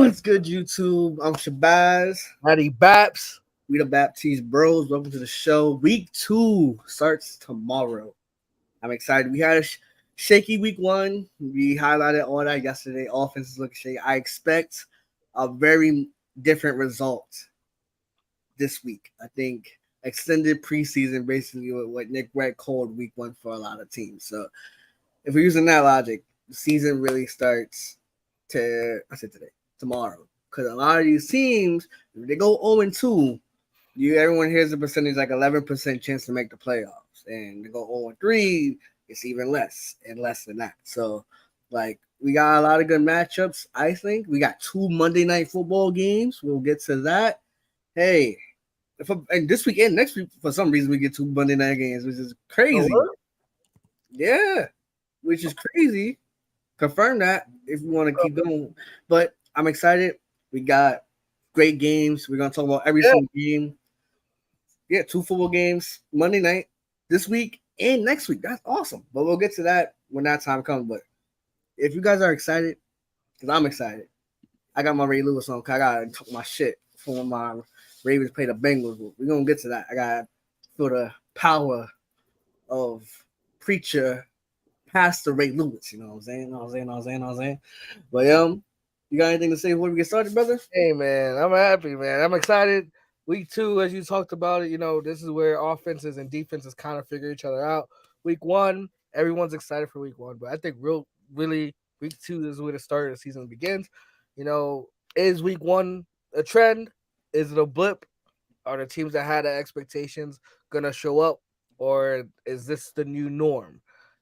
What's good, YouTube? I'm Shabazz. Matty Baps. We the Baptiste Bros. Welcome to the show. Week 2 starts tomorrow. I'm excited. We had a shaky week 1. We highlighted all that yesterday. Offense is looking shaky. I expect a very different result this week. I think extended preseason, basically what Nick Red called week 1 for a lot of teams. So if we're using that logic, the season really starts tomorrow. Because a lot of these teams, if they go 0-2, everyone hears the percentage like 11% chance to make the playoffs. And they go 0-3, it's even less and less than that. So, we got a lot of good matchups, I think. We got 2 Monday Night Football games. We'll get to that. Hey, and this week and next week, for some reason, we get 2 Monday night games, which is crazy. Oh, yeah, which is crazy. Confirm that if you want to keep going. But I'm excited. We got great games. We're going to talk about every single game. Yeah, 2 football games Monday night this week and next week. That's awesome. But we'll get to that when that time comes. But if you guys are excited, because I'm excited, I got my Ray Lewis on. I got to talk my shit for when my Ravens play the Bengals. We're going to get to that. I got to feel the power of preacher Pastor Ray Lewis. You know what I'm saying? But, you got anything to say before we get started, brother? Hey, man, I'm happy, man. I'm excited. Week 2, as you talked about it, this is where offenses and defenses kind of figure each other out. Week 1, everyone's excited for week 1, but I think really week 2 is where the start of the season begins. Is week 1 a trend? Is it a blip? Are the teams that had the expectations going to show up, or is this the new norm?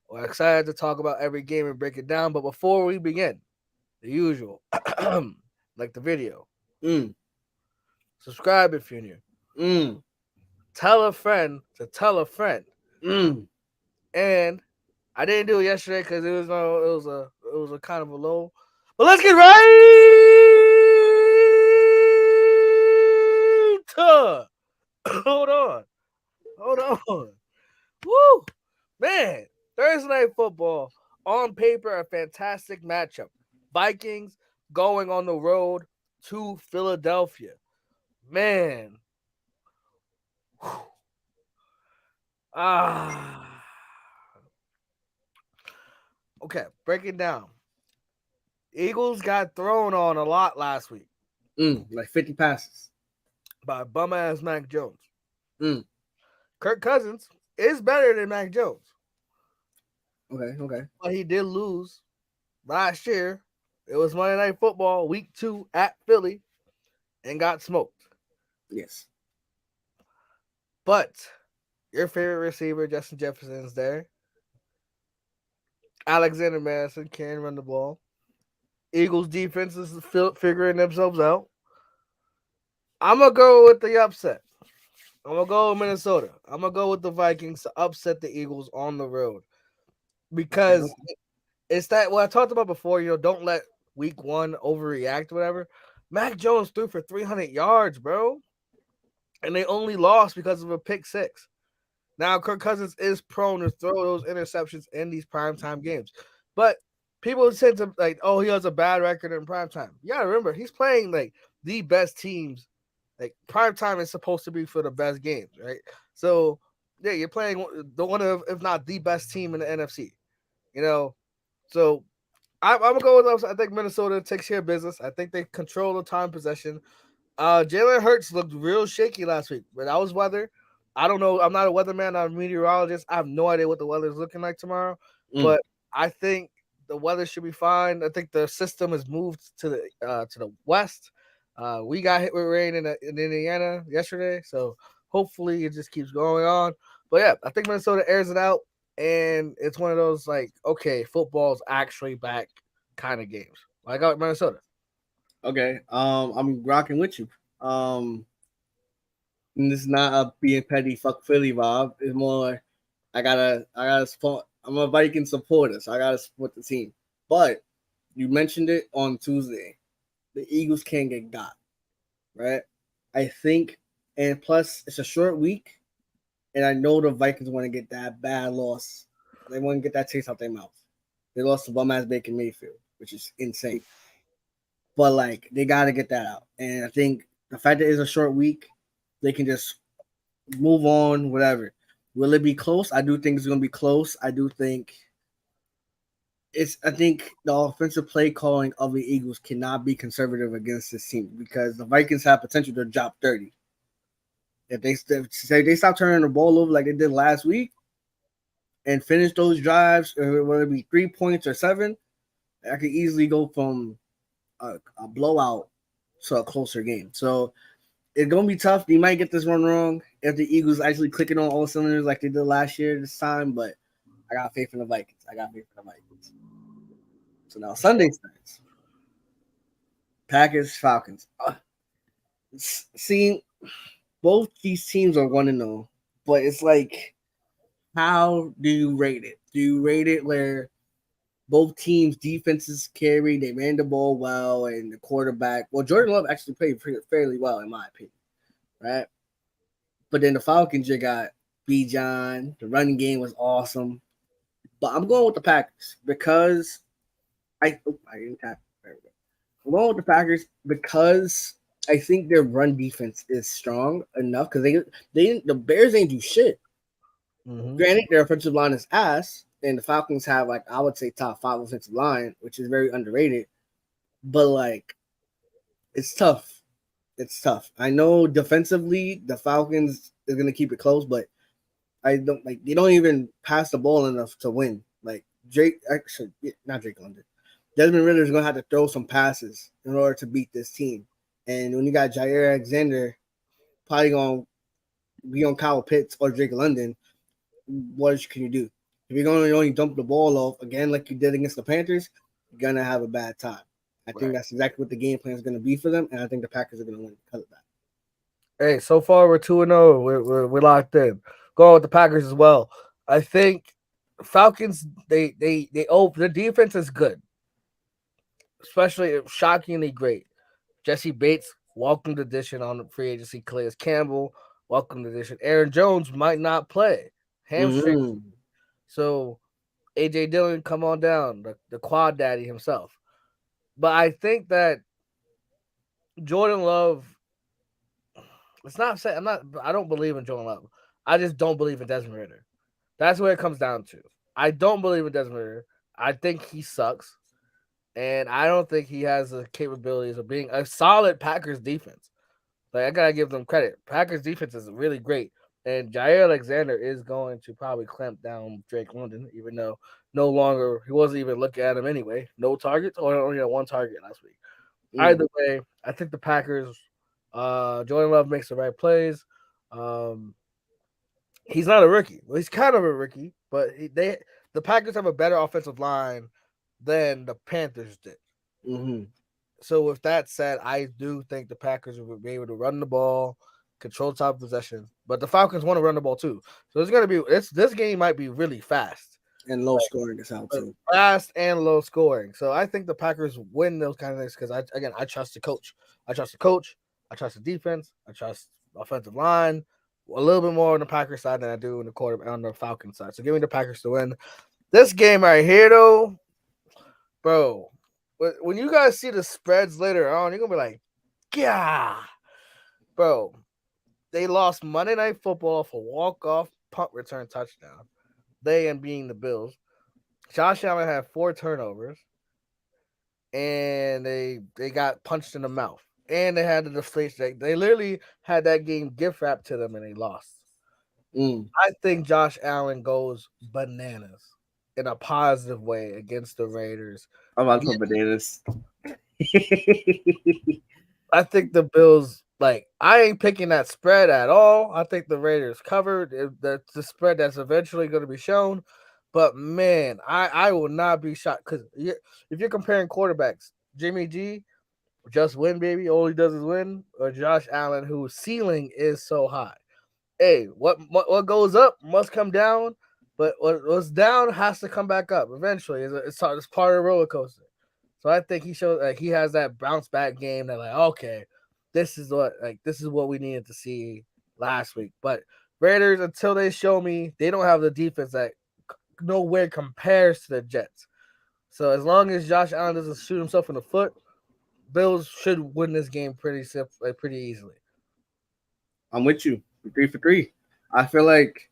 We're excited to talk about every game and break it down, but before we begin, the usual, like the video. Subscribe if you're new. Tell a friend to tell a friend. And I didn't do it yesterday because it was a kind of a low. But let's get right to. Hold on. Woo, man! Thursday Night Football, on paper, a fantastic matchup. Vikings going on the road to Philadelphia. Man. Okay, breaking down. Eagles got thrown on a lot last week. Like 50 passes. By bum-ass Mac Jones. Kirk Cousins is better than Mac Jones. Okay. But he did lose last year. It was Monday Night Football, week 2 at Philly, and got smoked. Yes. But your favorite receiver, Justin Jefferson's there. Alexander Madison can run the ball. Eagles defense is figuring themselves out. I'm going to go with the upset. I'm going to go with Minnesota. I'm going to go with the Vikings to upset the Eagles on the road. Because it's that what I talked about before, don't let week 1 overreact, whatever. Mac Jones threw for 300 yards, bro. And they only lost because of a pick 6. Now, Kirk Cousins is prone to throw those interceptions in these primetime games. But people tend to he has a bad record in primetime. You got to remember, he's playing the best teams. Primetime is supposed to be for the best games, right? So, yeah, you're playing one of, if not the best team in the NFC. So I'm going to go with I think Minnesota takes care of business. I think they control the time possession. Jalen Hurts looked real shaky last week, but that was weather. I don't know. I'm not a weatherman. I'm a meteorologist. I have no idea what the weather is looking like tomorrow, but I think the weather should be fine. I think the system has moved to the west. We got hit with rain in Indiana yesterday, so hopefully it just keeps going on. But yeah, I think Minnesota airs it out, and it's one of those okay, football's actually back kind of games. I got Minnesota. Okay. I'm rocking with you. And this is not a being petty fuck Philly vibe. It's more I gotta support. I'm a Viking supporter, so I gotta support the team. But you mentioned it on Tuesday. The Eagles can't get got, right? I think, and plus it's a short week, and I know the Vikings want to get that bad loss. They want to get that taste out their mouth. They lost to bum ass Baker Mayfield, which is insane. but like they got to get that out. And I think the fact that it's a short week, they can just move on, whatever. Will it be close? I do think it's going to be close. I do think it's. I think the offensive play calling of the Eagles cannot be conservative against this team because the Vikings have potential to drop 30. If they stop turning the ball over like they did last week and finish those drives, whether it be 3 points or seven, I could easily go from a blowout to a closer game. So it's gonna be tough. You might get this one wrong if the Eagles actually clicking on all cylinders like they did last year this time, but I got faith in the Vikings. I got faith in the Vikings. So now Sunday starts. Packers, Falcons. See, both these teams are 1-0, but it's like, how do you rate it? Do you rate it where both teams' defenses carry, they ran the ball well, and the quarterback, well, Jordan Love actually played fairly well, in my opinion, right? But then the Falcons, you got B. John. The running game was awesome. But I'm going with the Packers because I didn't tap. There we go. I'm going with the Packers because I think their run defense is strong enough because the Bears ain't do shit. Mm-hmm. Granted, their offensive line is ass, and the Falcons have like I would say top 5 offensive line, which is very underrated. But like, it's tough. It's tough. I know defensively the Falcons is gonna keep it close, but I don't like they don't even pass the ball enough to win. Like Drake, actually, not Drake London. Desmond Ritter is gonna have to throw some passes in order to beat this team. And when you got Jair Alexander probably gonna be on Kyle Pitts or Drake London, what can you do? If you're gonna only dump the ball off again like you did against the Panthers, you're gonna have a bad time. I think that's exactly what the game plan is gonna be for them, and I think the Packers are gonna win because of that. Hey, so far we're 2-0. We're locked in. Going with the Packers as well. I think Falcons their defense is good, especially shockingly great. Jesse Bates welcomed addition on the free agency. Calais Campbell welcomed addition. Aaron Jones might not play hamstring, Mm-hmm. so AJ Dillon come on down, the quad daddy himself. But I think that Jordan Love. It's not saying I'm not. I don't believe in Jordan Love. I just don't believe in Desmond Ritter. That's where it comes down to. I don't believe in Desmond Ritter. I think he sucks, and I don't think he has the capabilities of being a solid Packers defense. Like I gotta give them credit. Packers defense is really great, and Jair Alexander is going to probably clamp down Drake London, even though no longer he wasn't even looking at him anyway. No targets, or only had one target last week. Either way, I think the Packers. Jordan Love makes the right plays. Um, he's not a rookie. Well, he's kind of a rookie, but the Packers have a better offensive line than the Panthers did. Mm-hmm. So with that said, I do think the Packers will be able to run the ball, control top possession, but the Falcons want to run the ball too. So it's gonna be this game might be really fast. And low scoring is how too. Fast and low scoring. So I think the Packers win those kind of things because I trust the coach. I trust the coach. I trust the defense. I trust the offensive line a little bit more on the Packers side than I do in the quarter on the Falcons side. So give me the Packers to win. This game right here, though, bro. When you guys see the spreads later on, you're gonna be like, yeah, bro. They lost Monday Night Football for walk-off punt return touchdown. They and being the Bills. Josh Allen had 4 turnovers, and they got punched in the mouth, and they had the deflation. They literally had that game gift wrapped to them, and they lost. I think Josh Allen goes bananas in a positive way against the Raiders. I'm about to put bananas. I think the Bills, like, I ain't picking that spread at all. I think the Raiders covered. That's the spread that's eventually going to be shown. But, man, I will not be shocked because if you're comparing quarterbacks, Jimmy G, just win, baby, all he does is win, or Josh Allen, whose ceiling is so high. Hey, what goes up must come down, but what's down has to come back up eventually. It's part of the roller coaster. So I think he shows like he has that bounce back game that like okay, this is what we needed to see last week. But Raiders until they show me they don't have the defense that nowhere compares to the Jets. So as long as Josh Allen doesn't shoot himself in the foot, Bills should win this game pretty easily. I'm with you. 3 for 3. I feel like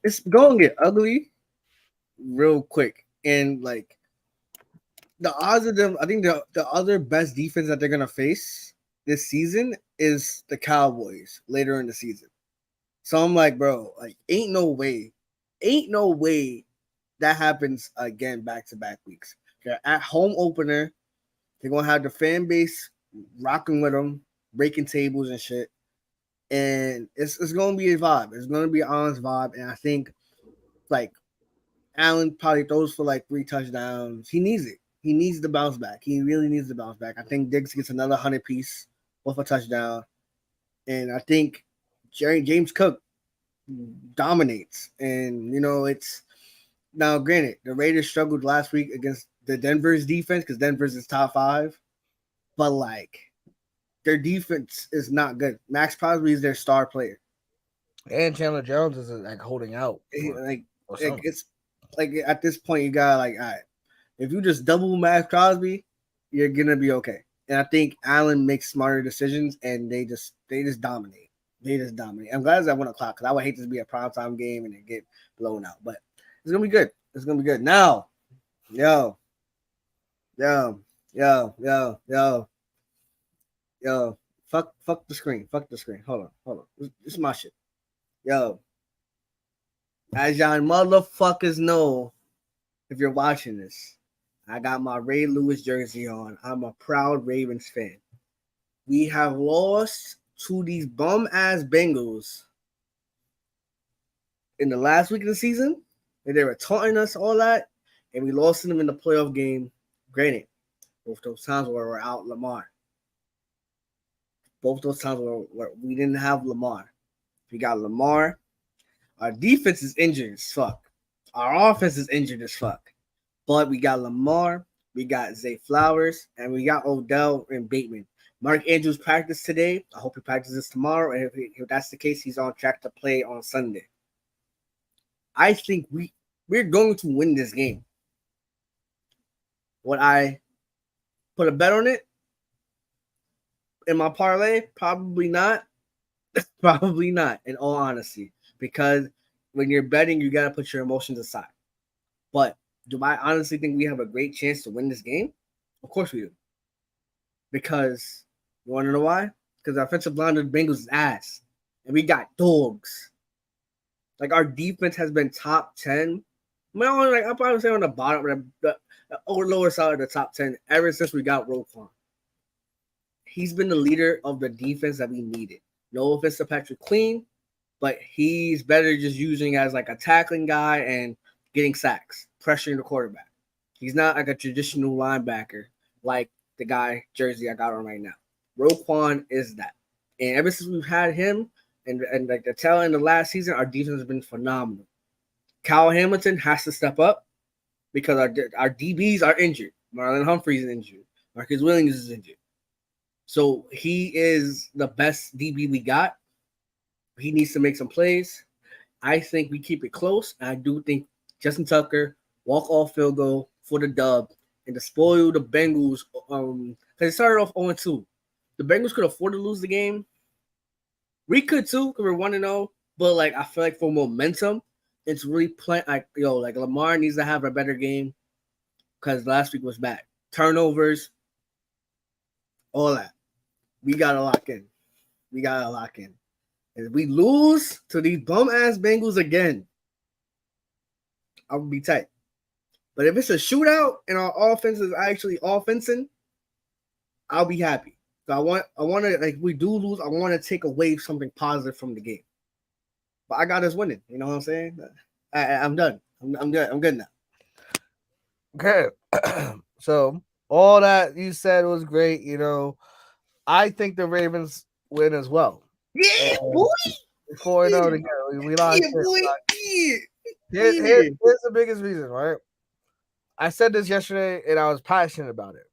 it's going to get ugly real quick. And like the odds of them, I think the other best defense that they're gonna face this season is the Cowboys later in the season. So I'm like, bro, like ain't no way that happens again back to back weeks. They're at home opener. They're gonna have the fan base rocking with them, breaking tables and shit. And it's gonna be a vibe. It's gonna be an honest vibe. And I think like Allen probably throws for like 3 touchdowns. He needs it. He needs the bounce back. He really needs the bounce back. I think Diggs gets another 100 piece with a touchdown. And I think James Cook dominates. And, it's now, granted, the Raiders struggled last week against the Denver's defense because Denver's is top 5. But, like, their defense is not good. Max Crosby is their star player. And Chandler Jones is like holding out. Like it's like at this point, you got like, all right, if you just double Max Crosby, you're gonna be okay. And I think Allen makes smarter decisions, and they just dominate. They just dominate. I'm glad it's at 1 o'clock because I would hate this to be a primetime game and it get blown out. But it's gonna be good. It's gonna be good. Now, yo, fuck the screen. Fuck the screen. Hold on. This is my shit. Yo, as y'all motherfuckers know, if you're watching this, I got my Ray Lewis jersey on. I'm a proud Ravens fan. We have lost to these bum ass Bengals in the last week of the season, and they were taunting us all that, and we lost to them in the playoff game. Granted, both those times where we're out Lamar. Both those times where we didn't have Lamar. We got Lamar. Our defense is injured as fuck. Our offense is injured as fuck. But we got Lamar, we got Zay Flowers, and we got Odell and Bateman. Mark Andrews practiced today. I hope he practices tomorrow. And if that's the case, he's on track to play on Sunday. I think we're going to win this game. Would I put a bet on it? In my parlay? Probably not. Probably not, in all honesty. Because when you're betting, you got to put your emotions aside. But do I honestly think we have a great chance to win this game? Of course we do. Because, you want to know why? Because our offensive line of the Bengals is ass. And we got dogs. Like, our defense has been top 10. I'll probably say on the bottom, the lower side of the top 10 ever since we got Roquan. He's been the leader of the defense that we needed. No offense to Patrick Queen, but he's better just using as like a tackling guy and getting sacks, pressuring the quarterback. He's not like a traditional linebacker like the guy jersey I got on right now. Roquan is that. And ever since we've had him and like the tail end of last season, our defense has been phenomenal. Kyle Hamilton has to step up because our DBs are injured. Marlon Humphrey is injured. Marcus Williams is injured. So he is the best DB we got. He needs to make some plays. I think we keep it close. I do think Justin Tucker walk-off field goal for the dub and to spoil the Bengals. Because it started off 0-2. The Bengals could afford to lose the game. We could too because we're 1-0. But like I feel like for momentum, it's really playing like Lamar needs to have a better game because last week was bad. Turnovers, all that. We gotta lock in. If we lose to these bum ass Bengals again, I would be tight. But if it's a shootout and our offense is actually offensing, I'll be happy. So I want to like if we do lose, I want to take away something positive from the game. But I got us winning. You know what I'm saying? I'm done. I'm good. I'm good now. Okay. So all that you said was great. I think the Ravens win as well. Yeah, boy. 4-0 together. We lost. Yeah, boy. Here's the biggest reason, right? I said this yesterday, and I was passionate about it.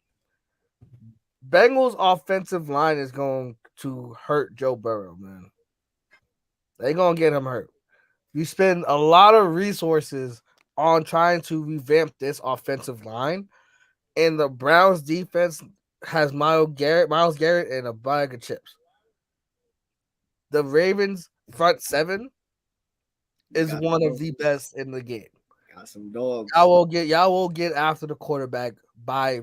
Bengals' offensive line is going to hurt Joe Burrow, man. They're going to get him hurt. You spend a lot of resources on trying to revamp this offensive line, and the Browns defense has Miles Garrett, and a bag of chips. The Ravens front seven is Got one some of the dogs. best in the game. Got some dogs. Y'all will get after the quarterback by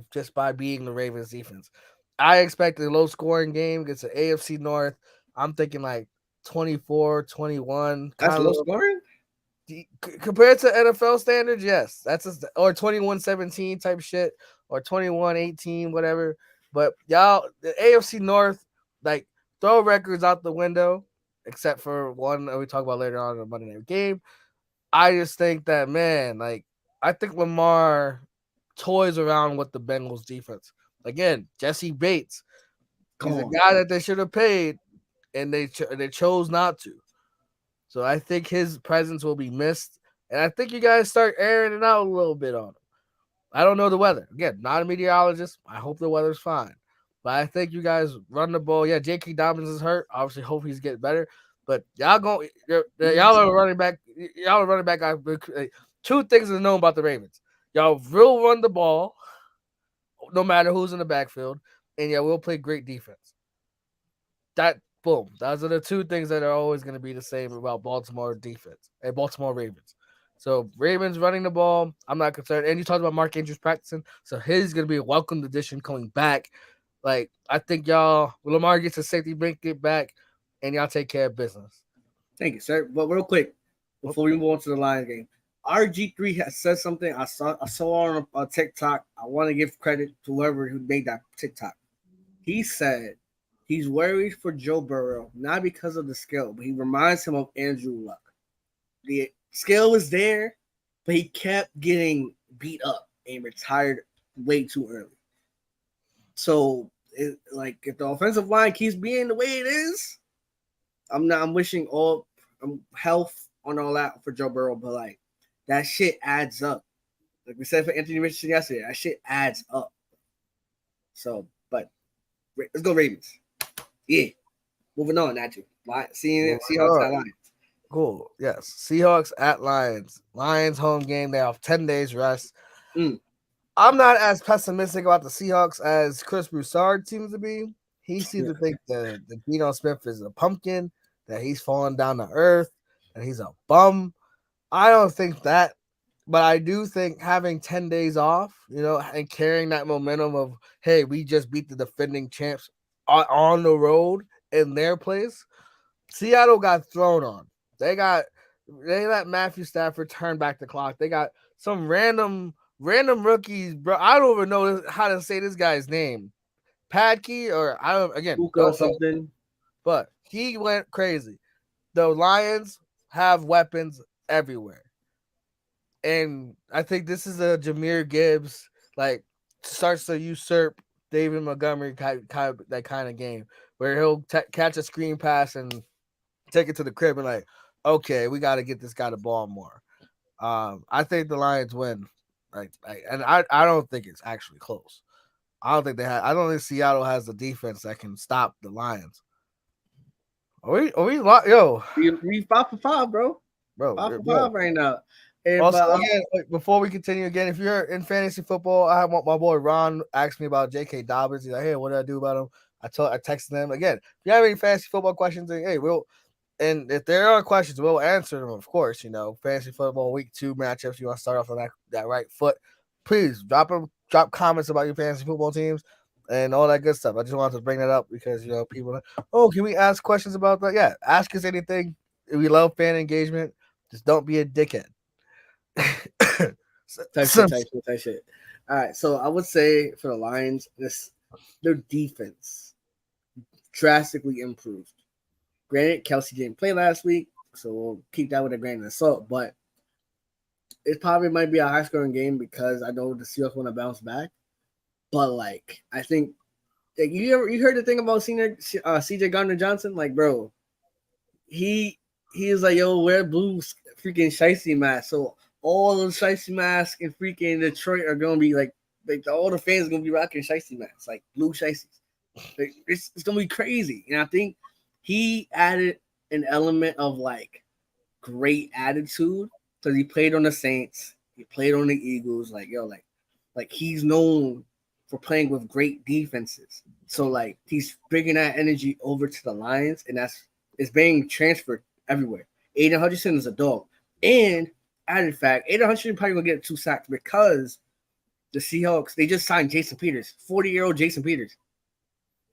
being the Ravens defense. I expect a low scoring game against the AFC North. I'm thinking like 24-21, That's kind low of scoring. compared to NFL standards, yes. Or 21-17 type shit or 21-18, whatever. But y'all, the AFC North, like, throw records out the window, except for one that we talk about later on in the Monday night game. I just think that, man, like, I think Lamar toys around with the Bengals defense. Again, Jesse Bates. Come He's a on. guy that they should have paid, and they chose not to. So I think his presence will be missed, and I think you guys start airing it out a little bit on him. I don't know the weather. Again, not a meteorologist. I hope the weather's fine. But I think you guys run the ball. Yeah, J.K. Dobbins is hurt. Obviously, hope he's getting better. But y'all are running back. Y'all are running back. Two things are known about the Ravens. Y'all will run the ball, no matter who's in the backfield, and y'all will play great defense. That boom. Those are the two things that are always going to be the same about Baltimore defense and Baltimore Ravens. So Ravens running the ball, I'm not concerned. And you talked about Mark Andrews practicing, so he's going to be a welcome addition coming back. Like, I think y'all, Lamar gets a safety blanket back, and y'all take care of business. Thank you, sir. But real quick, before we move on to the Lions game, RG3 has said something I saw on a TikTok. I want to give credit to whoever who made that TikTok. He said he's worried for Joe Burrow, not because of the skill, but he reminds him of Andrew Luck. The skill was there, but he kept getting beat up and retired way too early. So, like, if the offensive line keeps being the way it is, I'm wishing all health on all that for Joe Burrow, but like that shit adds up. Like we said for Anthony Richardson yesterday, that shit adds up. So, but let's go Ravens. Yeah, moving on. At you, seeing Seahawks at Lions. Cool. Yes. Seahawks at Lions. Lions home game. They have 10 days rest. Mm. I'm not as pessimistic about the Seahawks as Chris Broussard seems to be. He seems to think that Geno Smith is a pumpkin, that he's falling down to earth, and he's a bum. I don't think that, but I do think having 10 days off, and carrying that momentum of, hey, we just beat the defending champs on the road in their place. Seattle got thrown on. They let Matthew Stafford turn back the clock. They got some random rookies, bro. I don't even know how to say this guy's name. Padkey, or I don't, again, Luka or don't know, something. but he went crazy. The Lions have weapons everywhere. And I think this is a Jahmyr Gibbs, like, starts to usurp David Montgomery that kind of game where he'll catch a screen pass and take it to the crib and like, okay, we got to get this guy the ball more. I think the Lions win. And I don't think it's actually close. I don't think Seattle has the defense that can stop the Lions. Yo, We 5 for 5, bro. bro, 5 for 5 right now. And Also, but again, before we continue again, if you're in fantasy football, I have my boy Ron asked me about J.K. Dobbins. He's like, hey, what did I do about him? I texted him again. If you have any fantasy football questions, then, hey, and if there are questions, we'll answer them, of course. Fantasy football week 2 matchups. You want to start off on that right foot? Please drop comments about your fantasy football teams and all that good stuff. I just wanted to bring that up because people. Oh, can we ask questions about that? Yeah, ask us anything. We love fan engagement. Just don't be a dickhead. type shit. All right, so I would say for the Lions, their defense drastically improved. Granted, Kelsey didn't play last week, so we'll keep that with a grain of salt. But it probably might be a high scoring game because I know the Seahawks want to bounce back. But like, I think you heard the thing about senior CJ Gardner Johnson? Like, bro, he is like, yo, wear blue freaking shiesty mask. So all those shiesty masks in freaking Detroit are gonna be like all the fans are gonna be rocking shiesty masks, like blue shiesties. Like, it's gonna be crazy. And I think he added an element of like great attitude because he played on the Saints, he played on the Eagles. Like, yo, like Like he's known for playing with great defenses. So like he's bringing that energy over to the Lions, and it's being transferred everywhere. Aiden Hutchinson is a dog. And added fact, Aiden Hutchinson probably gonna get 2 sacks because the Seahawks they just signed Jason Peters, 40-year-old Jason Peters.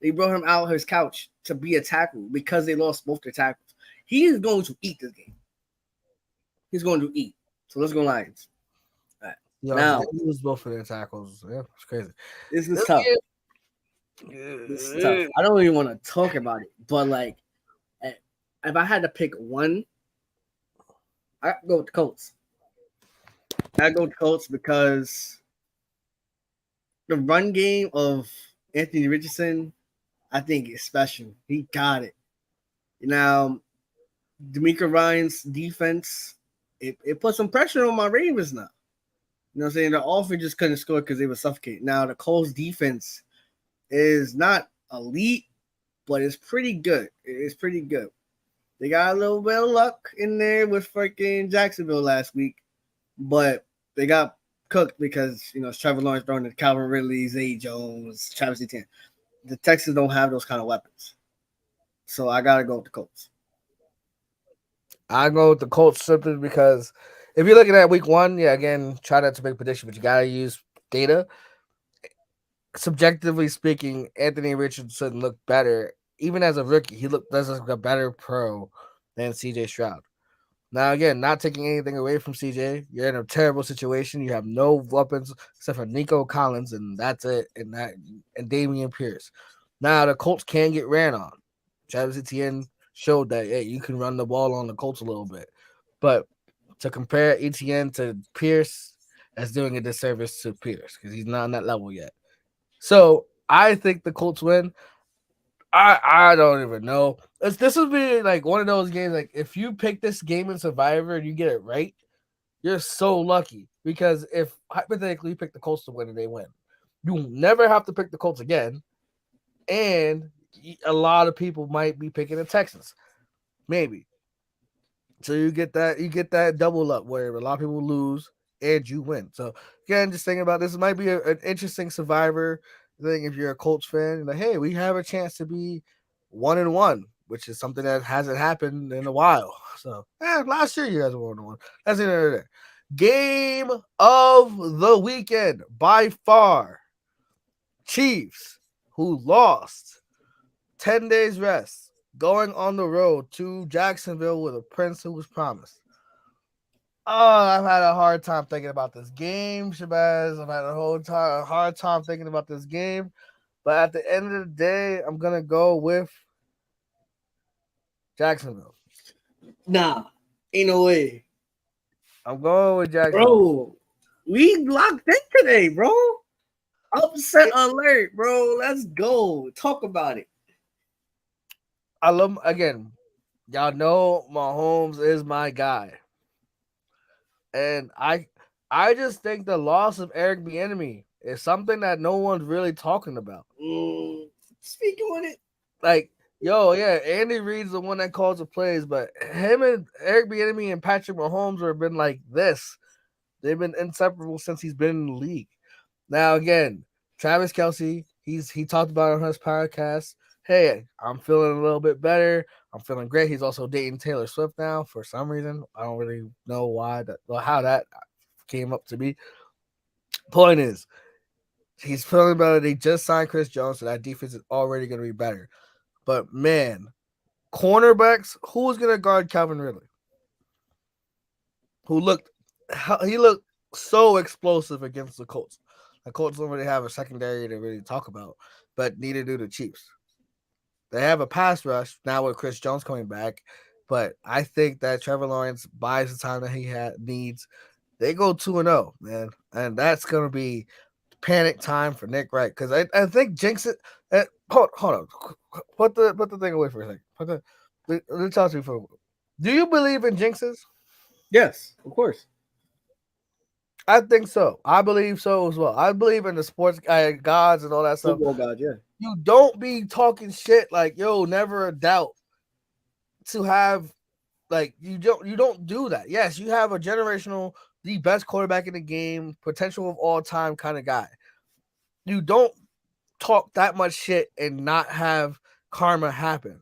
They brought him out of his couch to be a tackle because they lost both their tackles. He is going to eat this game. He's going to eat. So let's go Lions. All right. Yeah, Now they lose both of their tackles. Yeah, it's crazy. this is tough. This is tough. I don't even want to talk about it, but like, if I had to pick one, I go with the Colts. I go with the Colts because the run game of Anthony Richardson, I think, is special. He got it. Now, D'Amico Ryan's defense, it put some pressure on my Ravens now. You know what I'm saying? The offense just couldn't score because they were suffocating. Now, the Colts defense is not elite, but it's pretty good. It's pretty good. They got a little bit of luck in there with freaking Jacksonville last week, but they got cooked because, you know, it's Trevor Lawrence throwing to Calvin Ridley, Zay Jones, Travis Etienne. The Texans don't have those kind of weapons. So I got to go with the Colts. I go with the Colts simply because if you're looking at week 1, yeah, again, try not to make prediction, but you got to use data. Subjectively speaking, Anthony Richardson looked better. Even as a rookie, he looked like a better pro than CJ Stroud. Now, again, not taking anything away from CJ. You're in a terrible situation. You have no weapons except for Nico Collins, and that's it. And Damian Pierce. Now, the Colts can get ran on. Travis Etienne showed that, hey, you can run the ball on the Colts a little bit. But to compare Etienne to Pierce, that's doing a disservice to Pierce because he's not on that level yet. So I think the Colts win. I don't even know. This would be like one of those games. Like if you pick this game in Survivor and you get it right, you're so lucky because if hypothetically you pick the Colts to win and they win, you never have to pick the Colts again, and a lot of people might be picking the Texans, maybe. So you get that double up where a lot of people lose and you win. So again, just thinking about this, it might be an interesting Survivor thing if you're a Colts fan. Like, hey, we have a chance to be 1-1, which is something that hasn't happened in a while. So last year you guys were 1-1. That's the end of the game of the weekend by far. Chiefs, who lost 10 days rest, going on the road to Jacksonville with a prince who was promised. Oh, I've had a hard time thinking about this game, Shabazz. I've had a hard time thinking about this game. But at the end of the day, I'm going to go with Jacksonville. Nah, ain't no way. I'm going with Jacksonville. Bro, we locked in today, bro. Upset alert, bro. Let's go. Talk about it. I love, again, y'all know Mahomes is my guy. And I just think the loss of Eric Bieniemy is something that no one's really talking about. Speaking on it. Like, yeah, Andy Reid's the one that calls the plays, but him and Eric Bieniemy and Patrick Mahomes have been like this. They've been inseparable since he's been in the league. Now, again, Travis Kelce, he talked about it on his podcast. Hey, I'm feeling a little bit better. I'm feeling great. He's also dating Taylor Swift now for some reason. I don't really know why how that came up to be. Point is, he's feeling better. They just signed Chris Jones, so that defense is already going to be better. But man, cornerbacks, who's going to guard Calvin Ridley? He looked so explosive against the Colts. The Colts don't really have a secondary to really talk about, but neither do the Chiefs. They have a pass rush now with Chris Jones coming back, but I think that Trevor Lawrence buys the time that he needs. They go 2-0, man, and that's going to be panic time for Nick Wright because I think Jinx it. Hold on, put the thing away for a second. Let me talk to you for a moment. Do you believe in jinxes? Yes, of course. I think so. I believe so as well. I believe in the sports gods and all that stuff. Football god, yeah. You don't be talking shit like, yo, never a doubt to have, like, you don't do that. Yes, you have a generational the best quarterback in the game, potential of all time kind of guy. You don't talk that much shit and not have karma happen.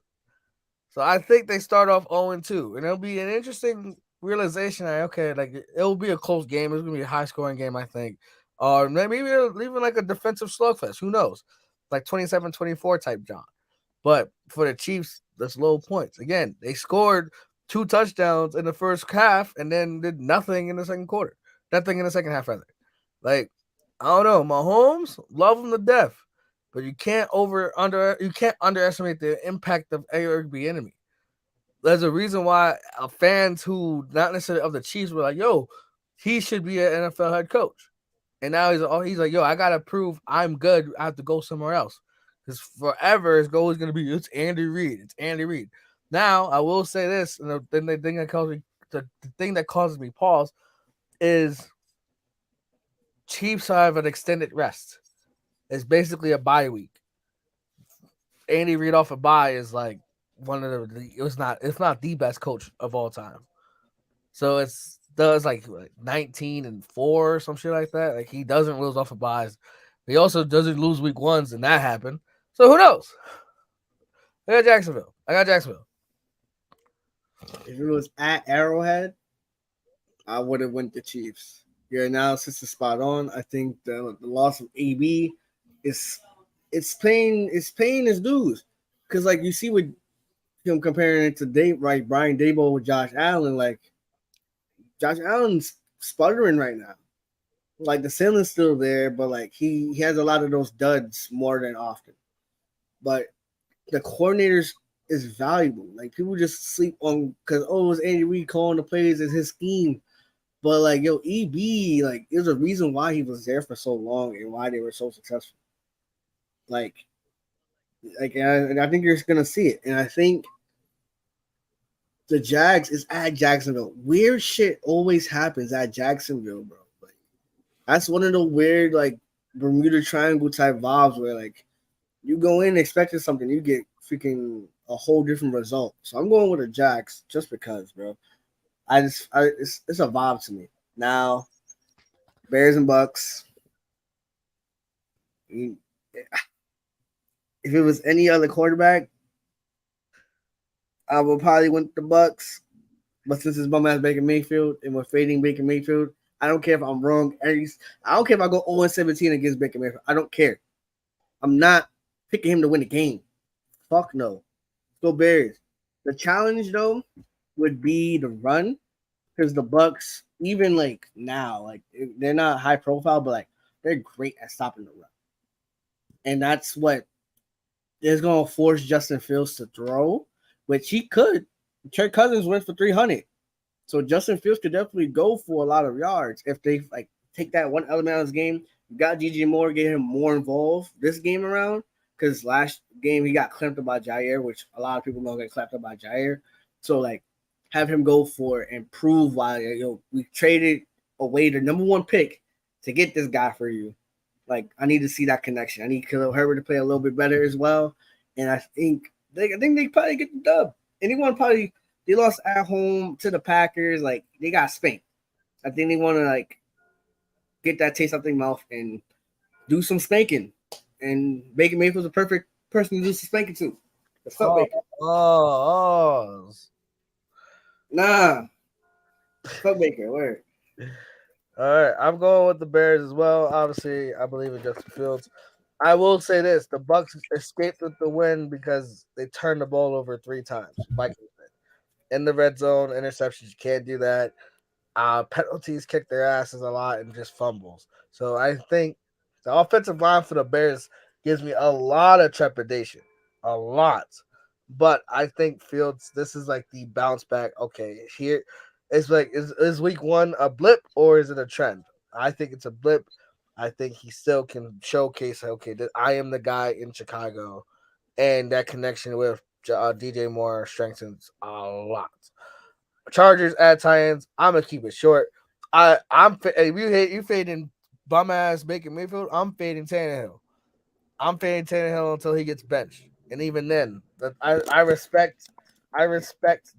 So I think they start off 0-2, and it'll be an interesting realization that okay, like it'll be a close game. It's gonna be a high scoring game, I think, or maybe even like a defensive slugfest. Who knows? Like 27-24 type job. But for the Chiefs, that's low points. Again, they scored 2 touchdowns in the first half and then did nothing in the second quarter. Nothing in the second half, rather. Like, I don't know. Mahomes, love him to death. But you can't underestimate the impact of Eric Bieniemy. There's a reason why fans who not necessarily of the Chiefs were like, "Yo, he should be an NFL head coach." And now he's like, "Yo, I gotta prove I'm good. I have to go somewhere else." Because forever it's always gonna be it's Andy Reid. It's Andy Reid. Now I will say this, and the thing that causes me pause is Chiefs have an extended rest. It's basically a bye week. Andy Reid off a bye is like one of it's not the best coach of all time. So it's does like 19-4 or some shit like that. Like he doesn't lose off of buys. He also doesn't lose week ones, and that happened. So who knows? I got Jacksonville. I got Jacksonville. If it was at Arrowhead, I would have went the Chiefs. Your analysis is spot on. I think the loss of AB is it's paying his dues because like you see with him comparing it to right Brian Dable with Josh Allen, like Josh Allen's sputtering right now. Like the ceiling's still there, but like he has a lot of those duds more than often. But the coordinators is valuable. Like people just sleep on because it was Andy Reid calling the plays as his scheme. But like EB, like there's a reason why he was there for so long and why they were so successful. Like and I think you're gonna see it. And I think the Jags is at Jacksonville. Weird shit always happens at Jacksonville, bro. Like that's one of the weird like Bermuda Triangle type vibes where like you go in expecting something, you get freaking a whole different result. So I'm going with the Jags just because, bro. It's a vibe to me. Now, Bears and Bucks. If it was any other quarterback, I would probably went the Bucks. But since it's bum ass Baker Mayfield and we're fading Baker Mayfield, I don't care if I'm wrong. I don't care if I go 0-17 against Baker Mayfield. I don't care. I'm not picking him to win the game. Fuck no. Go Bears. The challenge though would be the run because the Bucks, even like now, like they're not high profile, but like they're great at stopping the run, and that's what is going to force Justin Fields to throw, which he could. Kirk Cousins went for 300, so Justin Fields could definitely go for a lot of yards if they like take that one element out of his game. You got DJ Moore, get him more involved this game around because last game he got clamped up by Jair, which a lot of people don't get clamped up by Jair. So like have him go for it and prove why we traded away the number one pick to get this guy for you. Like I need to see that connection. I need Khalil Herbert to play a little bit better as well. And I think they probably get the dub. Anyone probably they lost at home to the Packers. Like they got spanked. I think they want to like get that taste out their mouth and do some spanking. And Baker Mayfield's a perfect person to do some spanking to. What's up, Oh, Baker? oh. Nah, fuck Baker. Where? All right, I'm going with the Bears as well. Obviously, I believe in Justin Fields. I will say this: the Bucks escaped with the win because they turned the ball over 3 times. Vikings did. In the red zone, interceptions. You can't do that. Penalties kick their asses a lot and just fumbles. So I think the offensive line for the Bears gives me a lot of trepidation, a lot. But I think Fields, this is like the bounce back. Okay, here it's like is week one a blip or is it a trend? I think it's a blip. I think he still can showcase okay that I am the guy in Chicago, and that connection with DJ Moore strengthens a lot. Chargers at Titans. I'm gonna keep it short. If you fading bum ass Baker Mayfield, I'm fading Tannehill. I'm fading Tannehill until he gets benched, and even then, I respect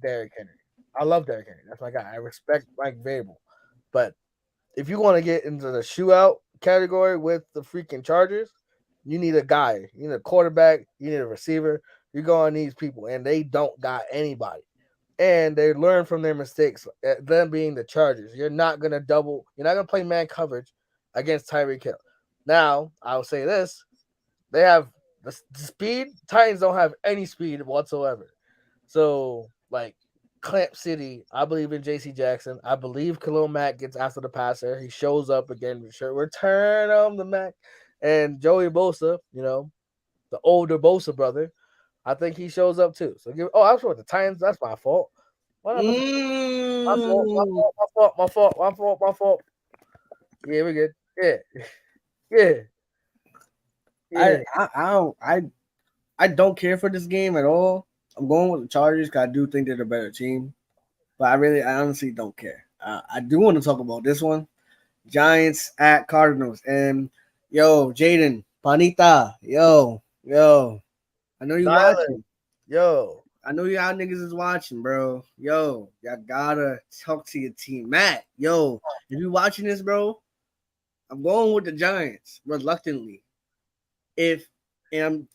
Derrick Henry. I love Derrick Henry. That's my guy. I respect Mike Vrabel, but if you want to get into the shootout category with the freaking Chargers, you need a guy, you need a quarterback, you need a receiver. You're going to need people, and they don't got anybody. And they learn from their mistakes. Them being the Chargers, you're not gonna double. You're not gonna play man coverage against Tyreek Hill. Now, I'll say this: they have the speed. Titans don't have any speed whatsoever. So, like Clamp City, I believe in J.C. Jackson. I believe Khalil Mack gets after the passer. He shows up again. Return on the Mack. And Joey Bosa, the older Bosa brother, I think he shows up too. So I was with the Titans. That's my fault. What happened? My fault. My Mm. fault. My fault. My fault. My fault. My fault. Yeah, we're good. Yeah. Yeah. I, Yeah. I I don't I don't care for this game at all. I'm going with the Chargers because I do think they're the better team, but I honestly don't care. I do want to talk about this one: Giants at Cardinals, and yo, Jaden, Panita, yo, I know you Silent. watching. Yo. I know y'all niggas is watching, bro. Yo, y'all gotta talk to your team, Matt. Yo, if you watching this, bro, I'm going with the Giants reluctantly. If and I'm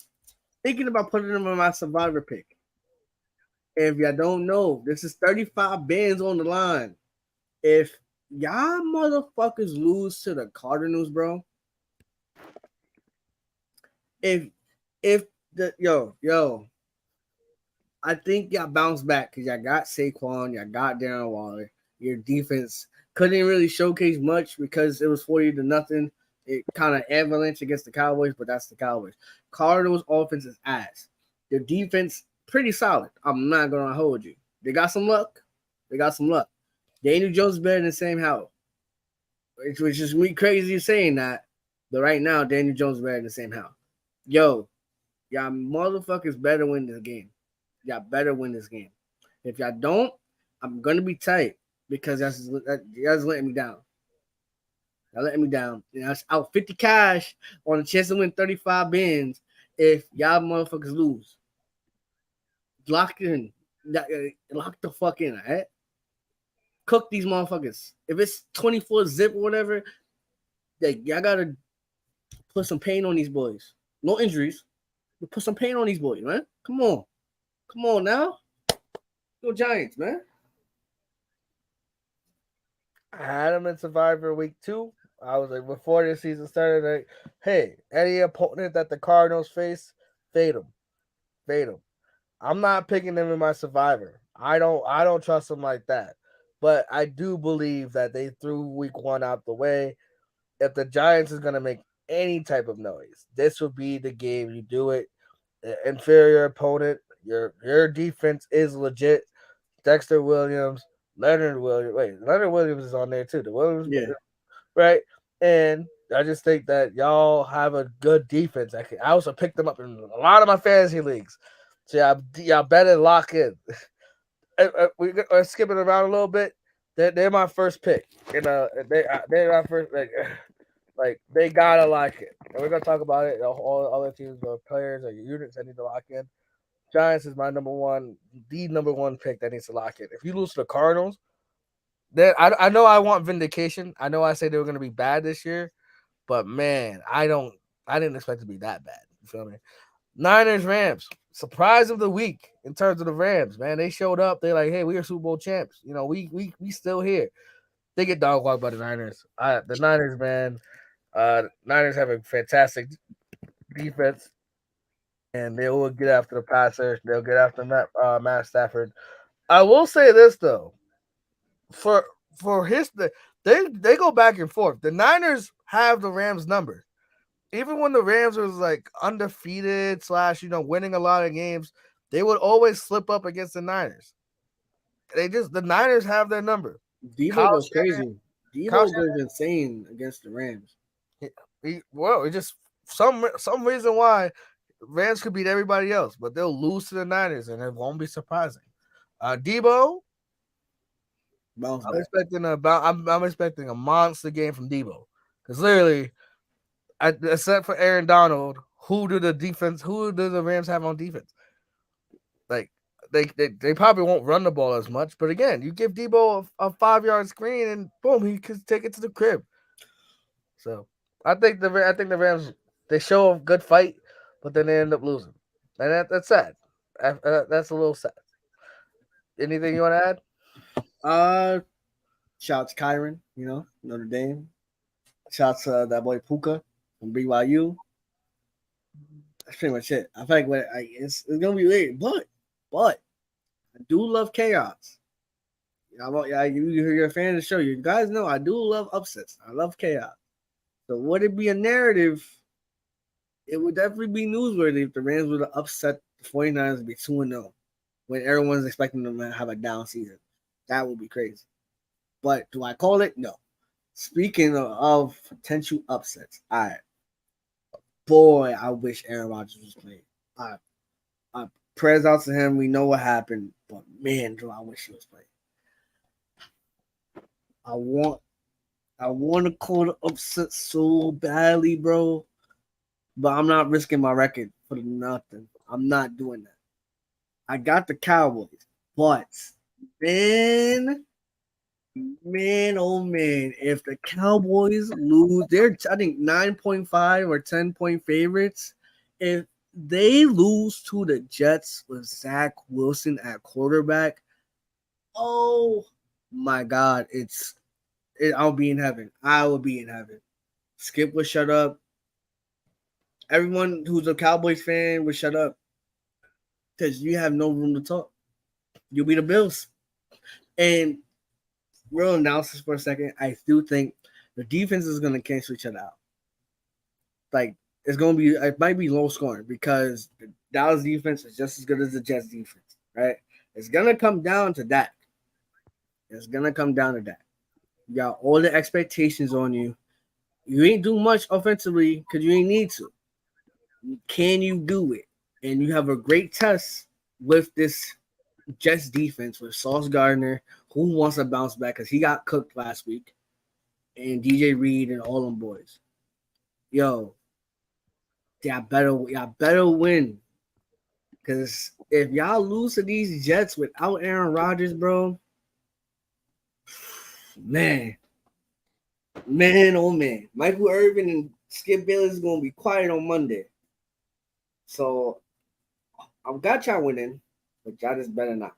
thinking about putting them on my survivor pick. If y'all don't know, this is 35 bands on the line. If y'all motherfuckers lose to the Cardinals, bro, if if the I think y'all bounce back because y'all got Saquon, y'all got Darren Waller. Your defense couldn't really showcase much because it was 40-0. It kind of avalanche against the Cowboys, but that's the Cowboys. Cardinals offense is ass. Their defense pretty solid. I'm not gonna hold you. They got some luck. They got some luck. Daniel Jones is better than Sam Howell, which is me crazy saying that. But right now, Daniel Jones is better than Sam Howell. Yo, y'all motherfuckers better win this game. Y'all better win this game. If y'all don't, I'm gonna be tight because y'all letting me down. Y'all letting me down. And I was out 50 cash on a chance to win 35 bins if y'all motherfuckers lose. Lock in. Lock the fuck in, alright? Cook these motherfuckers. If it's 24 zip or whatever, y'all gotta put some pain on these boys. No injuries, but put some pain on these boys, man. Come on. Come on now. Go Giants, man. I had him in Survivor Week 2. I was like, before the season started, like, hey, any opponent that the Cardinals face, fade them. Fade them. I'm not picking them in my Survivor. I don't trust them like that. But I do believe that they threw Week 1 out the way. If the Giants is gonna make any type of noise, this would be the game you do it. Inferior opponent. Your defense is legit. Dexter Williams, Leonard Williams. Wait, Leonard Williams is on there too. The Williams, Yeah. right? And I just think that y'all have a good defense. I also picked them up in a lot of my fantasy leagues. So y'all better lock in. We're skipping around a little bit. They're my first pick. They're my first like they gotta lock it. And we're gonna talk about it. All other teams or players or units that need to lock in. Giants is my the number one pick that needs to lock in. If you lose to the Cardinals, then I know I want vindication. I know I said they were gonna be bad this year, but man, I didn't expect it to be that bad. You feel me? Niners Rams. Surprise of the week in terms of the Rams, man. They showed up. They're like, hey, we are Super Bowl champs. We still here. They get dog walked by the Niners. The Niners, man. Niners have a fantastic defense, and they will get after the passer. They'll get after Matt Stafford. I will say this though, for they go back and forth. The Niners have the Rams number. Even when the Rams was like undefeated / winning a lot of games, they would always slip up against the Niners. The Niners have their number. Debo Kyle goes Shanahan, crazy. Kyle Debo goes insane against the Rams. it just some reason why Rams could beat everybody else, but they'll lose to the Niners, and it won't be surprising. Debo, Bounce I'm back. expecting I'm expecting a monster game from Debo because literally, except for Aaron Donald, who do the Rams have on defense? Like They probably won't run the ball as much, but again, you give Debo a 5 yard screen and boom, he could take it to the crib. So I think the Rams they show a good fight, but then they end up losing, and that's sad. That's a little sad. Anything you want to add? Uh, Shouts Kyron, Notre Dame. Shouts that boy Puka from BYU. That's pretty much it. I feel like it's gonna be weird, but I do love chaos. You're a fan of the show. You guys know I do love upsets. I love chaos. So would it be a narrative? It would definitely be newsworthy if the Rams would have upset the 49ers to be 2-0 when everyone's expecting them to have a down season. That would be crazy. But do I call it? No. Speaking of potential upsets, all right. Boy, I wish Aaron Rodgers was playing. I prayers out to him. We know what happened, but man, do I wish he was playing. I want to call the upset so badly, bro. But I'm not risking my record for nothing. I'm not doing that. I got the Cowboys, but man, oh man, if the Cowboys lose, they're I think 9.5 or 10-point favorites. If they lose to the Jets with Zach Wilson at quarterback, oh my God, I'll be in heaven. I will be in heaven. Skip will shut up. Everyone who's a Cowboys fan will shut up because you have no room to talk. You'll be the Bills. And real analysis for a second, I do think the defense is going to cancel each other out. Like, it might be low scoring because the Dallas defense is just as good as the Jets defense, right? It's going to come down to that. It's going to come down to that. You got all the expectations on you. You ain't do much offensively because you ain't need to. Can you do it? And you have a great test with this Jets defense with Sauce Gardner, who wants to bounce back because he got cooked last week, and DJ Reed and all them boys. Yo, y'all better win. Because if y'all lose to these Jets without Aaron Rodgers, bro, man, oh man. Michael Irvin and Skip Bayless is going to be quiet on Monday. So, I've got y'all winning, but y'all just better not.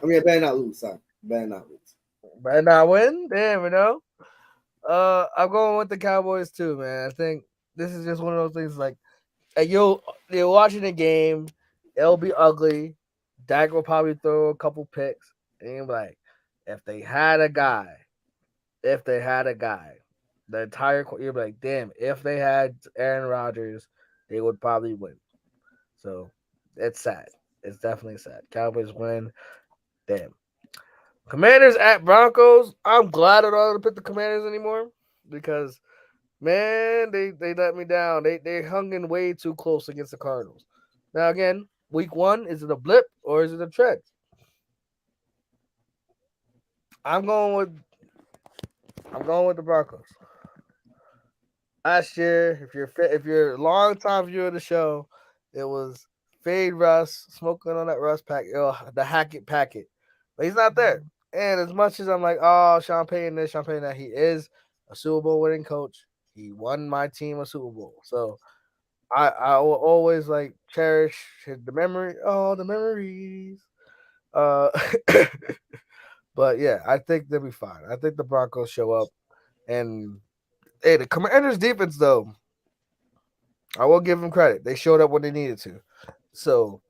I better not lose, sorry. Better not lose. Better not win. Damn, I'm going with the Cowboys too, man. I think this is just one of those things like you're watching the game, it'll be ugly. Dak will probably throw a couple picks, and you're like, if they had a guy, the entire you're like, damn, if they had Aaron Rodgers, they would probably win. So it's sad. It's definitely sad. Cowboys win. Damn. Commanders at Broncos. I'm glad I don't have to pick the Commanders anymore because man, they let me down. They hung in way too close against the Cardinals. Now again, week 1, is it a blip or is it a trend? I'm going with the Broncos. Last year, if you're a long time viewer of the show, it was Fade Russ smoking on that Russ pack, the Hackett packet, but he's not there. And as much as I'm like, oh, Sean Payton this, Sean Payton that, he is a Super Bowl winning coach. He won my team a Super Bowl, so I will always like cherish the memory, the memories. Uh, but yeah, I think they'll be fine. I think the Broncos show up, and hey, the Commanders' defense though, I will give them credit. They showed up when they needed to. So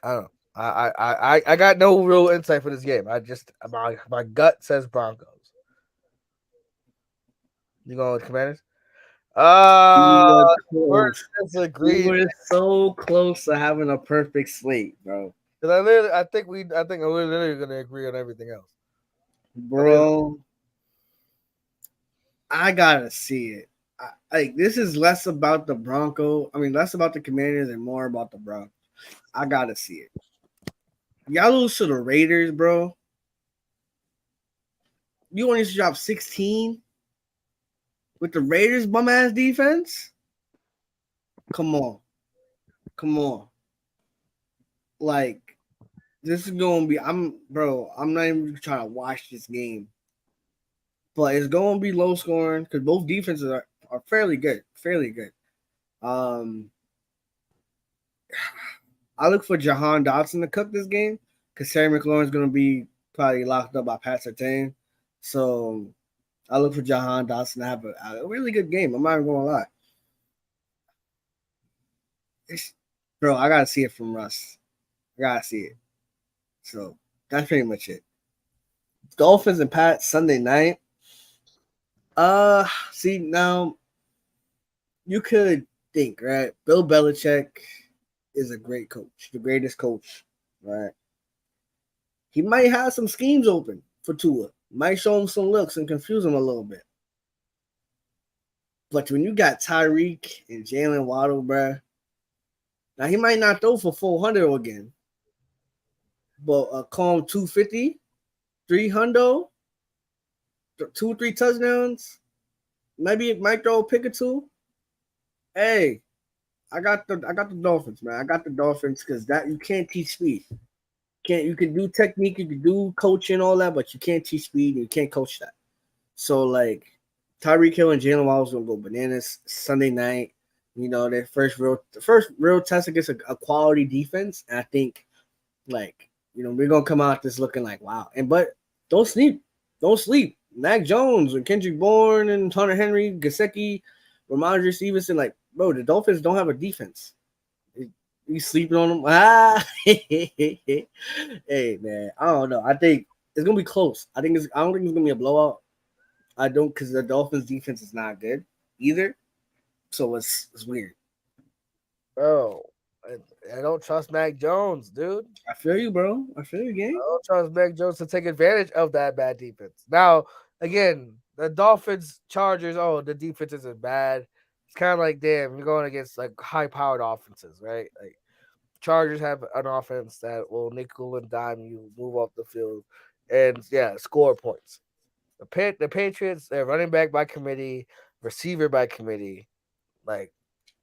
I don't know. I got no real insight for this game. I just my gut says Broncos. You going with Commanders? We're We disagreed. were so close to having a perfect slate, bro. Because I think we're literally gonna agree on everything else. Bro, I gotta see it. This is less about the less about the Commanders and more about the Broncos. I gotta see it. Y'all lose to the Raiders, bro. You only drop 16 with the Raiders bum ass defense. Come on. like this is gonna be. I'm not even trying to watch this game, but it's gonna be low scoring because both defenses are fairly good, fairly good. Um, I look for Jahan Dotson to cook this game because Terry McLaurin's gonna be probably locked up by Pat Surtain. So I look for Jahan Dotson to have a really good game. I'm not even gonna lie. It's, bro, I gotta see it from Russ. I gotta see it. So that's pretty much it. Dolphins and Pats Sunday night. See now you could think right. Bill Belichick is a great coach, the greatest coach, right? He might have some schemes open for Tua. Might show him some looks and confuse him a little bit. But when you got Tyreek and Jalen Waddle, bruh, now he might not throw for 400 again, but a calm 250, 300, 2, 3 touchdowns, maybe it might throw a pick or two. Hey, I got the Dolphins, man. I got the Dolphins because that you can't teach speed. You can do technique, you can do coaching, all that, but you can't teach speed and you can't coach that. So like Tyreek Hill and Jalen Waddle's gonna go bananas Sunday night. You know, their first real test against a quality defense. And I think like, we're gonna come out this looking like wow. But don't sleep. Don't sleep. Mac Jones and Kendrick Bourne and Hunter Henry, Gasecki, Ramondre Stevenson, like, bro, the Dolphins don't have a defense. You sleeping on them? Hey man, I don't know. I think it's gonna be close. I don't think it's gonna be a blowout. I don't because the Dolphins defense is not good either. So it's weird. Bro, I don't trust Mac Jones, dude. I feel you, bro. I feel you, gang. I don't trust Mac Jones to take advantage of that bad defense. Now, again, the Dolphins, Chargers, the defense isn't bad. It's kind of like, damn, you're going against like high powered offenses, right? Like Chargers have an offense that will nickel and dime you, move off the field, and yeah, score points. The Patriots, they're running back by committee, receiver by committee. Like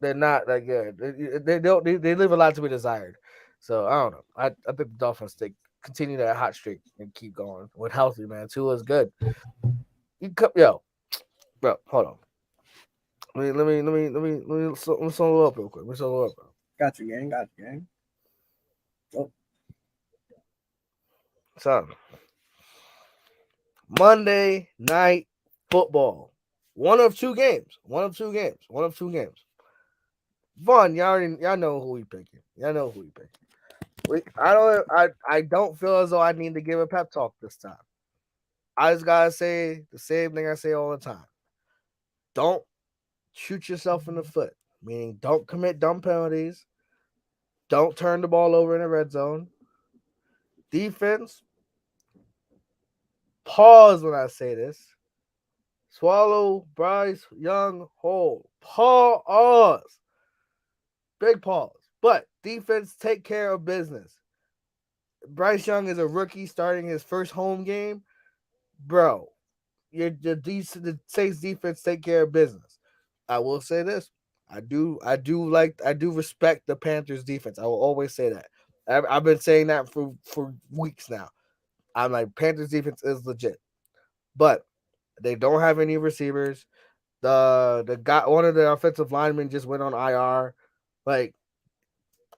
they're not that good. They leave a lot to be desired. So I don't know. I think the Dolphins continue that hot streak and keep going with healthy man. Tua is good. Yo, bro, hold on. Let me solo up real quick. Let me solo up, bro. Got you, gang. Got you, gang. Oh, So Monday night football. One of two games. One of two games. One of two games. Vaughn, y'all know who we picking. Y'all know who we picking. I don't feel as though I need to give a pep talk this time. I just gotta say the same thing I say all the time. Don't shoot yourself in the foot. Meaning don't commit dumb penalties. Don't turn the ball over in the red zone. Defense, pause when I say this. Swallow Bryce Young whole. Pause. Big pause. But defense, take care of business. Bryce Young is a rookie starting his first home game. Bro, the Saints defense take care of business. I will say this. I do respect the Panthers defense. I will always say that. I've been saying that for weeks now. I'm like, Panthers defense is legit. But they don't have any receivers. The guy, one of the offensive linemen just went on IR. Like,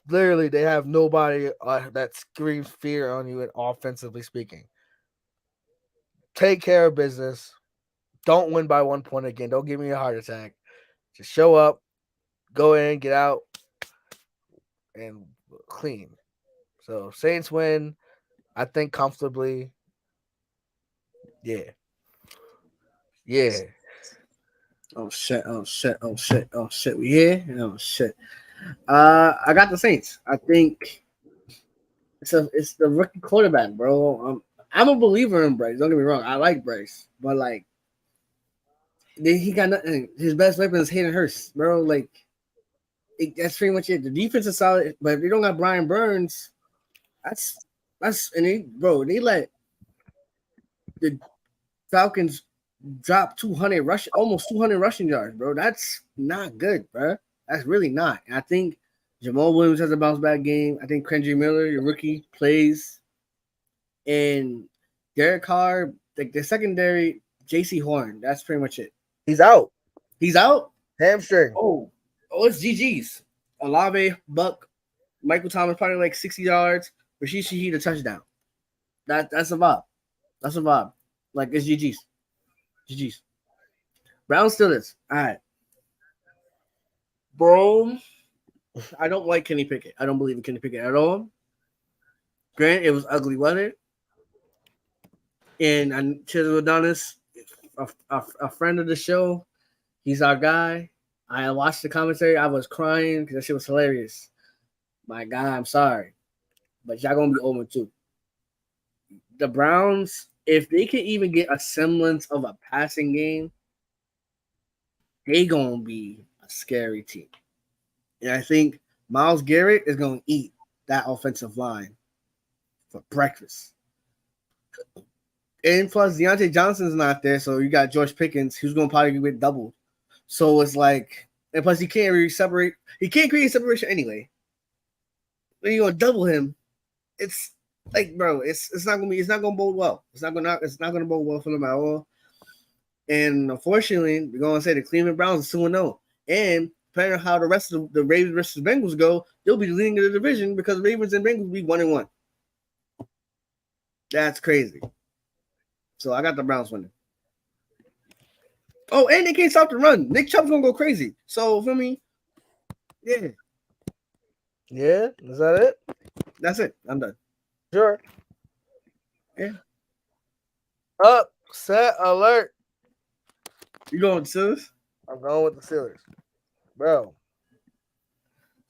literally, they have nobody that screams fear on you, offensively speaking. Take care of business. Don't win by 1 point again. Don't give me a heart attack. Just show up, go in, get out, and clean. So Saints win, I think comfortably. Yeah. Yeah. oh shit! Oh shit! Oh shit! Oh shit! We here? Oh shit! I got the Saints. I think it's the rookie quarterback, bro. I'm a believer in Bryce. Don't get me wrong. I like Bryce, but like he got nothing. His best weapon is Hayden Hurst, bro. Like that's pretty much it. The defense is solid, but if they don't got Brian Burns, that's they let the Falcons drop 200 almost 200 rushing yards, bro. That's not good, bro. That's really not. And I think Jamal Williams has a bounce back game. I think Kendrick Miller, your rookie, plays. And Derek Carr, like the secondary, JC Horn. That's pretty much it. He's out. He's out. Hamstring. Oh, it's GG's. Olave, Buck, Michael Thomas probably like 60 yards. Rashid Shaheed a touchdown. That's a vibe. That's a vibe. Like it's GG's. GG's. Brown still is. All right. Bro, I don't like Kenny Pickett. I don't believe in Kenny Pickett at all. Grant, it was ugly weather. And Chisel Adonis, a friend of the show, he's our guy. I watched the commentary. I was crying because that shit was hilarious. My God, I'm sorry. But y'all going to be over too. The Browns, if they can even get a semblance of a passing game, they going to be a scary team. And I think Myles Garrett is going to eat that offensive line for breakfast. And plus, Deontay Johnson's not there, so you got George Pickens, who's going to probably get doubled. So it's like, and plus he can't really separate. He can't create separation anyway. When you're going to double him, it's like, bro, it's not gonna bode well. It's not gonna bode well for them at all. And unfortunately, we're gonna say the Cleveland Browns are 2-0. And depending on how the rest of the Ravens versus Bengals go, they'll be leading the division because Ravens and Bengals will be 1-1. That's crazy. So I got the Browns winning. Oh, and they can't stop the run. Nick Chubb's gonna go crazy. So for me, yeah. Yeah, is that it? That's it. I'm done. Sure. Yeah. Upset alert. You going with the Steelers? I'm going with the Steelers. Bro,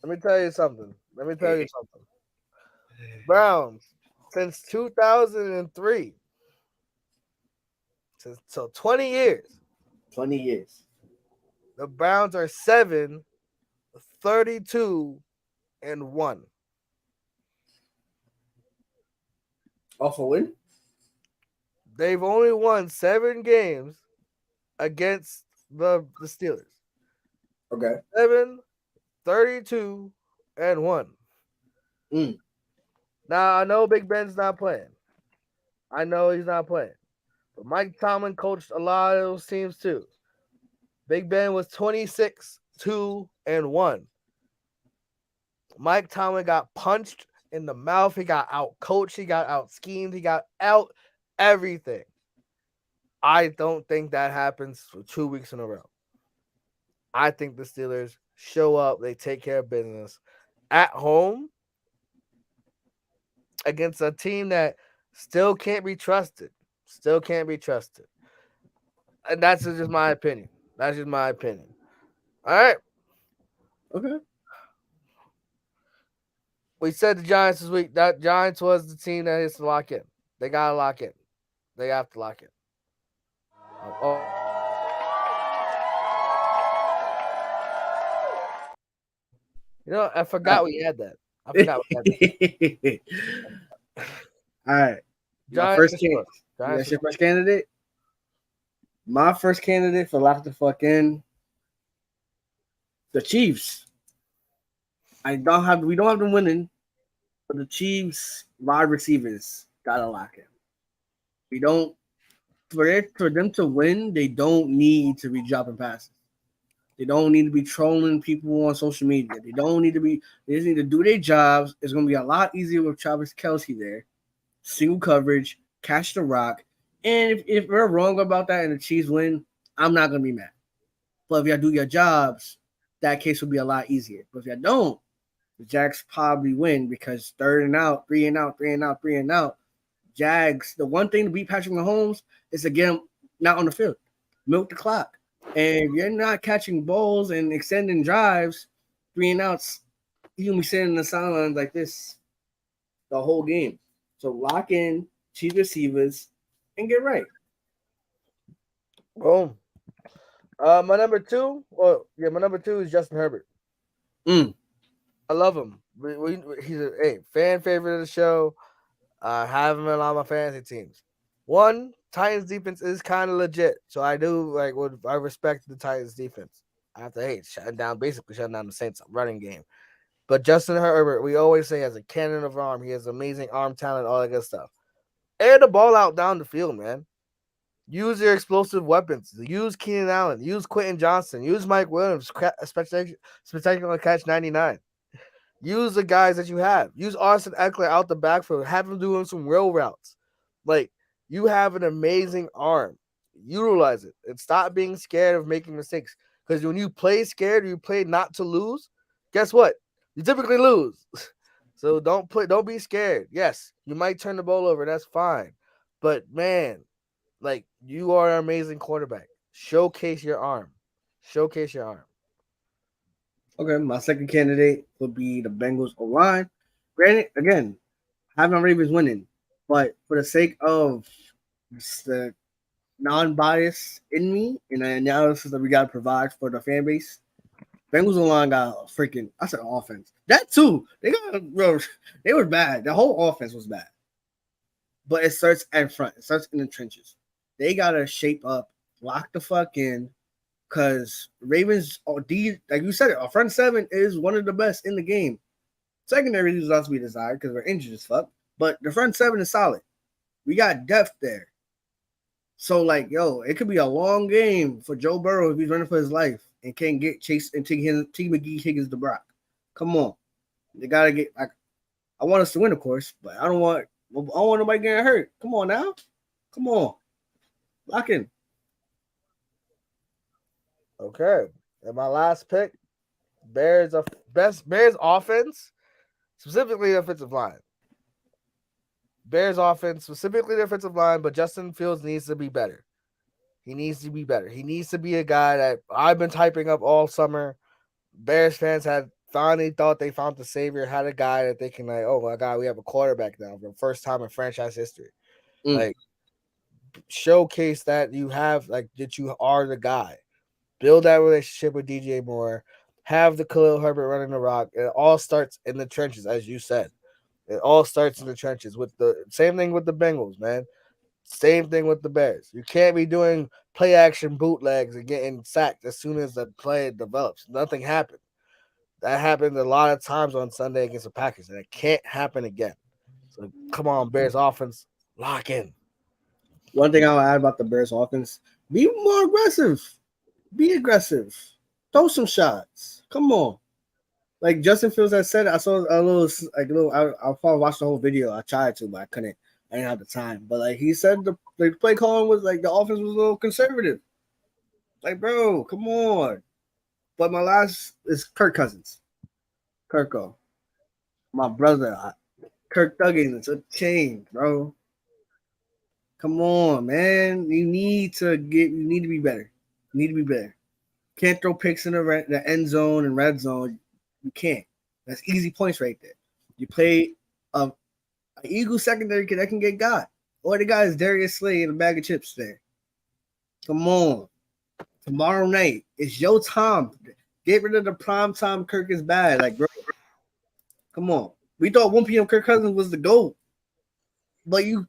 let me tell you something. Browns, since 2003, so 20 years. 20 years. The Browns are 7, 32, and 1. Off a win? They've only won 7 games against the Steelers. Okay. 7, 32, and 1. Now, I know Big Ben's not playing. I know he's not playing. But Mike Tomlin coached a lot of those teams too. Big Ben was 26, 2, and 1. Mike Tomlin got punched in the mouth. He got out coached. He got out schemed. He got out everything. I don't think that happens for 2 weeks in a row. I think the Steelers show up. They take care of business at home against a team that still can't be trusted. And that's just my opinion. All right. Okay. We said the Giants this week. That Giants was the team that has to lock in. They got to lock in. They have to lock in. You know, I forgot we had that. All right. My first candidate. That's your first candidate? My first candidate for lock the fuck in. The Chiefs. We don't have them winning, but the Chiefs wide receivers gotta lock in. We don't for them to win, they don't need to be dropping passes. They don't need to be trolling people on social media. They just need to do their jobs. It's gonna be a lot easier with Travis Kelce there. Single coverage, catch the rock. And if we're wrong about that and the Chiefs win, I'm not gonna be mad. But if y'all do your jobs, that case will be a lot easier. But if y'all don't, the Jags probably win because 3rd and out, 3 and out. Jags, the one thing to beat Patrick Mahomes is to get him not on the field. Milk the clock. And if you're not catching balls and extending drives, 3 and outs, you're going to be sitting in the sidelines like this the whole game. So lock in, Chiefs receivers, and get right. Boom. My number 2, my number 2 is Justin Herbert. I love him. He's a fan favorite of the show. I have him in all my fantasy teams. One, Titans defense is kind of legit, so I do I respect the Titans defense. I have to basically shutting down the Saints running game. But Justin Herbert, we always say, has a cannon of arm. He has amazing arm talent, all that good stuff. Air the ball out down the field, man. Use your explosive weapons. Use Keenan Allen. Use Quentin Johnson. Use Mike Williams. Spectacular catch 99. Use the guys that you have. Use Austin Eckler out the backfield. Have him doing some real routes. Like, you have an amazing arm. Utilize it and stop being scared of making mistakes. Because when you play scared, or you play not to lose, guess what? You typically lose. So don't be scared. Yes, you might turn the ball over. That's fine. But man, like, you are an amazing quarterback. Showcase your arm. Showcase your arm. Okay, my second candidate would be the Bengals O-line. Granted, again, having Ravens winning, but for the sake of the non-bias in me and the analysis that we got to provide for the fan base, Bengals O-line got a freaking, I said offense. That too. They were bad. The whole offense was bad. But it starts at front. It starts in the trenches. They got to shape up, lock the fuck in, because Ravens, like you said, our front seven is one of the best in the game. Secondary is also to be desired because we're injured as fuck. But the front seven is solid. We got depth there. So, like, yo, it could be a long game for Joe Burrow if he's running for his life and can't get Chase and T. McGee Higgins to Brock. Come on. They got to get, like, I want us to win, of course, but I don't want nobody getting hurt. Come on now. Come on. Lock in. Okay. And my last pick, Bears offense, specifically the offensive line. Bears offense, specifically the offensive line, but Justin Fields needs to be better. He needs to be better. He needs to be a guy that I've been typing up all summer. Bears fans had finally thought they found the savior, had a guy that they can, like, oh my God, we have a quarterback now for the first time in franchise history. Like, showcase that you have, like, that you are the guy. Build that relationship with DJ Moore. Have the Khalil Herbert running the rock. It all starts in the trenches, as you said. It all starts in the trenches. With the same thing with the Bengals, man. Same thing with the Bears. You can't be doing play action bootlegs and getting sacked as soon as the play develops. Nothing happened. That happened a lot of times on Sunday against the Packers, and it can't happen again. So come on, Bears offense, lock in. One thing I'll add about the Bears offense: be more aggressive. Be aggressive. Throw some shots. Come on. Like Justin Fields has said, I saw a little. I probably watched the whole video. I tried to, but I couldn't. I didn't have the time. But like he said, the play calling was like the offense was a little conservative. Like, bro, come on. But my last is Kirk Cousins. Kirko. My brother. Kirk Thuggins. It's a chain, bro. Come on, man. You need to be better. You need to be better. Can't throw picks in the end zone and red zone. You can't. That's easy points right there. You play an Eagle secondary that can get got. Or the guy is Darius Slay in a bag of chips there. Come on. Tomorrow night, it's your time. Get rid of the prime time Kirk is bad. Like, bro, come on. We thought 1 p.m. Kirk Cousins was the GOAT. But you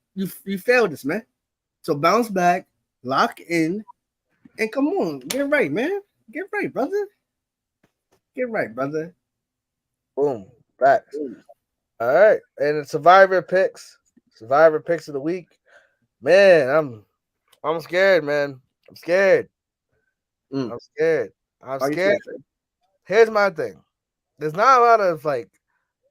failed us, man. So bounce back, lock in, and come on. Get right, man. Get right, brother. Get right, brother. Boom. Facts. All right. And the survivor picks of the week. Man, I'm scared, man. I'm scared. I'm scared. Here's my thing. There's not a lot of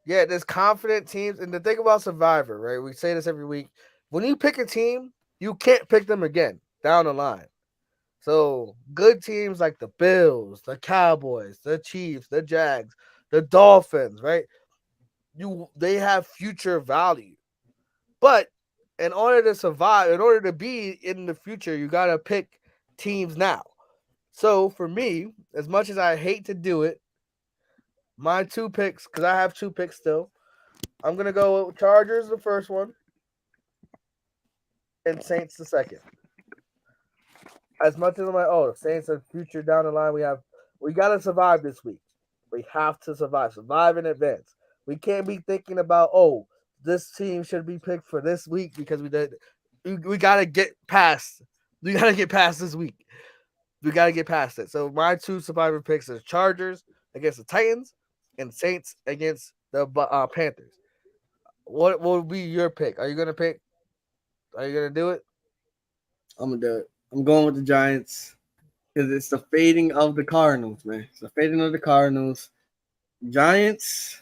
there's confident teams. And the thing about Survivor, right? We say this every week. When you pick a team, you can't pick them again down the line. So good teams like the Bills, the Cowboys, the Chiefs, the Jags, the Dolphins, right? They have future value. But in order to survive, in order to be in the future, you got to pick teams now. So for me, as much as I hate to do it, my 2 picks, because I have 2 picks still, I'm going to go with Chargers the first one and Saints the second. As much as I'm like, Saints are future down the line, we got to survive this week. We have to survive in advance. We can't be thinking about, this team should be picked for this week because we got to get past. We got to get past this week. We got to get past it. So my 2 survivor picks are Chargers against the Titans and Saints against the Panthers. What will be your pick? Are you gonna pick? Are you gonna do it? I'm gonna do it. I'm going with the Giants because it's the fading of the Cardinals, man. It's the fading of the Cardinals. Giants,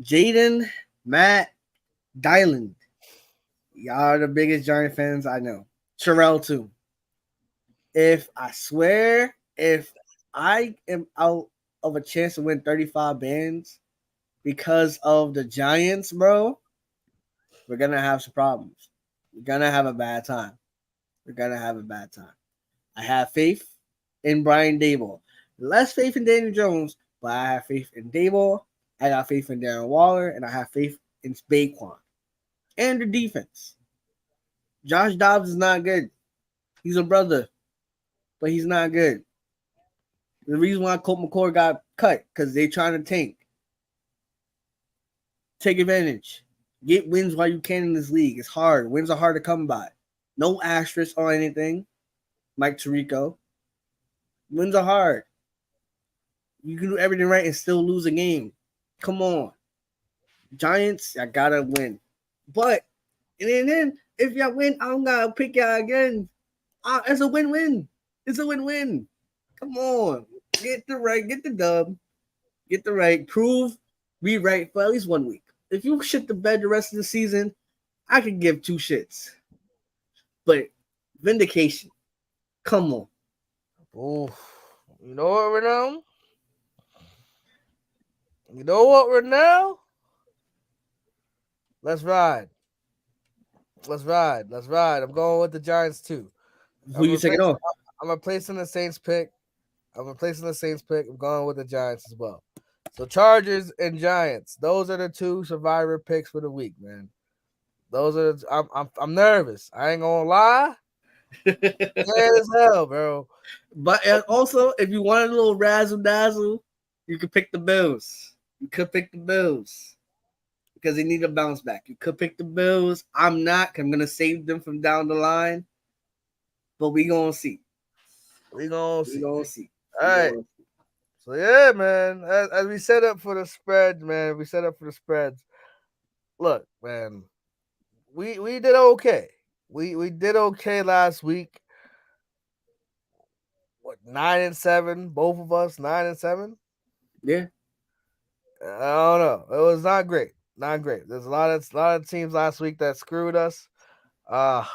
Jaden, Matt, Dylan. Y'all are the biggest Giant fans I know. Sherelle too. If I swear, if I am out of a chance to win 35 bands because of the Giants, bro, we're gonna have some problems. We're gonna have a bad time. We're gonna have a bad time. I have faith in Brian Dable. Less faith in Daniel Jones, but I have faith in Dable. I got faith in Darren Waller, and I have faith in Baquan and the defense. Josh Dobbs is not good. He's a brother, but he's not good. The reason why Colt McCoy got cut because they trying to tank. Take advantage. Get wins while you can in this league. It's hard. Wins are hard to come by. No asterisk or anything. Mike Tirico. Wins are hard. You can do everything right and still lose a game. Come on. Giants, I gotta win. But and then if y'all win, I don't gotta pick y'all again. It's a win-win. It's a win-win. Come on. Get the dub. Get the right. Prove we right for at least 1 week. If you shit the bed the rest of the season, I could give two shits. But vindication. Come on. Oh, you know what, Renell? You know what, Renell? Let's ride. Let's ride. Let's ride. I'm going with the Giants too. Who you taking off? I'm replacing the Saints pick. I'm going with the Giants as well. So Chargers and Giants. Those are the two survivor picks for the week, man. Those are. I'm nervous. I ain't gonna lie. Mad as hell, bro. But also, if you want a little razzle dazzle, you could pick the Bills. You could pick the Bills because they need a bounce back. You could pick the Bills. I'm not. I'm gonna save them from down the line. But we gonna see. We gonna see. All right. So yeah, man. As we set up for the spread, man. Look, man. We did okay. We did okay last week. What, 9-7? Both of us 9-7. Yeah. I don't know. It was not great. Not great. There's a lot of teams last week that screwed us. But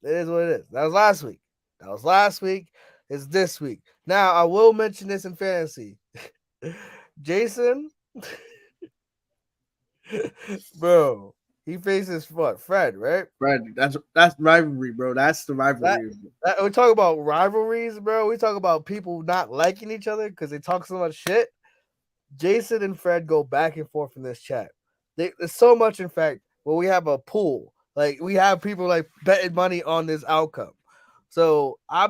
it is what it is. That was last week. It's this week. Now I will mention this in fantasy. Jason, bro, he faces what? Fred, right? Fred, that's rivalry, bro. That's the rivalry. We talk about rivalries, bro. We talk about people not liking each other because they talk so much shit. Jason and Fred go back and forth in this chat. There's so much, in fact, where we have a pool. Like, we have people like betting money on this outcome. So I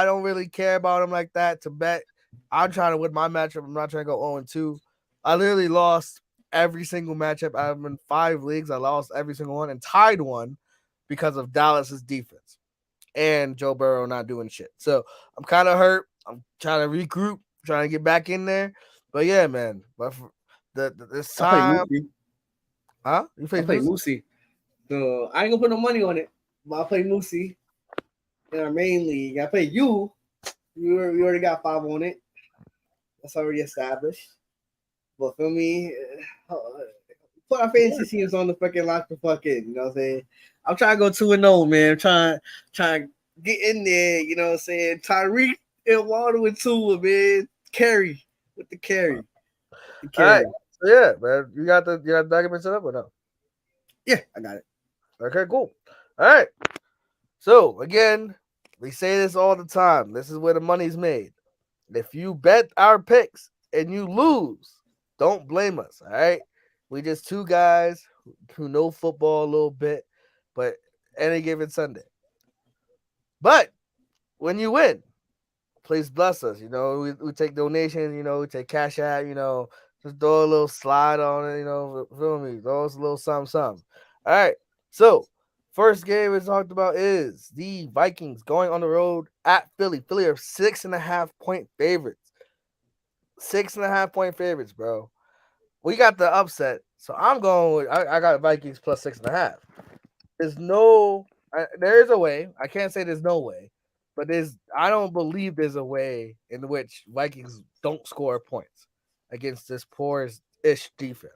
don't really care about them like that to bet. I'm trying to win my matchup. I'm not trying to go 0-2. I literally lost every single matchup. I'm in 5 leagues. I lost every single one and tied one because of Dallas's defense and Joe Burrow not doing shit. So I'm kind of hurt. I'm trying to regroup, trying to get back in there. But yeah, man. But for this time, huh? You play Moosey. So I ain't gonna put no money on it. But I play Moosey in our main league. I play you. We already got 5 on it. That's already established. But for me, put our fantasy teams on the fucking lock the fucking. You know what I'm saying? I'm trying to go 2-0, man. I'm trying to get in there. You know what I'm saying? Tyreek and Water with Tua, man. Carry with the carry. All right. So yeah, man. You got the documents set up or no? Yeah, I got it. Okay, cool. All right. So again, we say this all the time. This is where the money's made. If you bet our picks and you lose, don't blame us. All right. We just two guys who know football a little bit, but any given Sunday. But when you win, please bless us. You know, we take donations, you know, we take cash out, you know, just throw a little slide on it, you know, feel me? Throw us a little something. All right. So First game we talked about is the Vikings going on the road at Philly. Philly are 6.5-point favorites. 6.5-point favorites, bro. We got the upset, so I'm going with I got Vikings plus 6.5. There is a way. I can't say there's no way, but I don't believe there's a way in which Vikings don't score points against this poor-ish defense.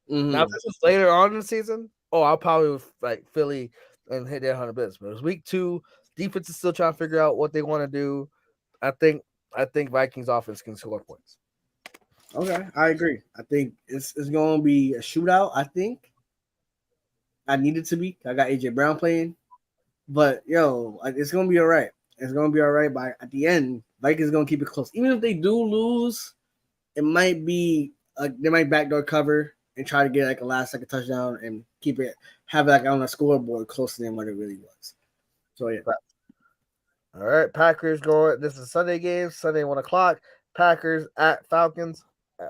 Now, if Mm-hmm. this was later on in the season, I'll probably would like Philly and hit their 100 bits. But it was week 2. Defense is still trying to figure out what they want to do. I think Vikings offense can score points. Okay, I agree. I think it's going to be a shootout. I think I need it to be. I got AJ Brown playing, but it's going to be all right. It's going to be all right. But at the end, Vikings going to keep it close. Even if they do lose, it might be they might backdoor cover and try to get like a last second touchdown and have it like on a scoreboard closer than what it really was. So yeah. All right, Packers going. This is Sunday game, Sunday 1 o'clock. Packers at Falcons.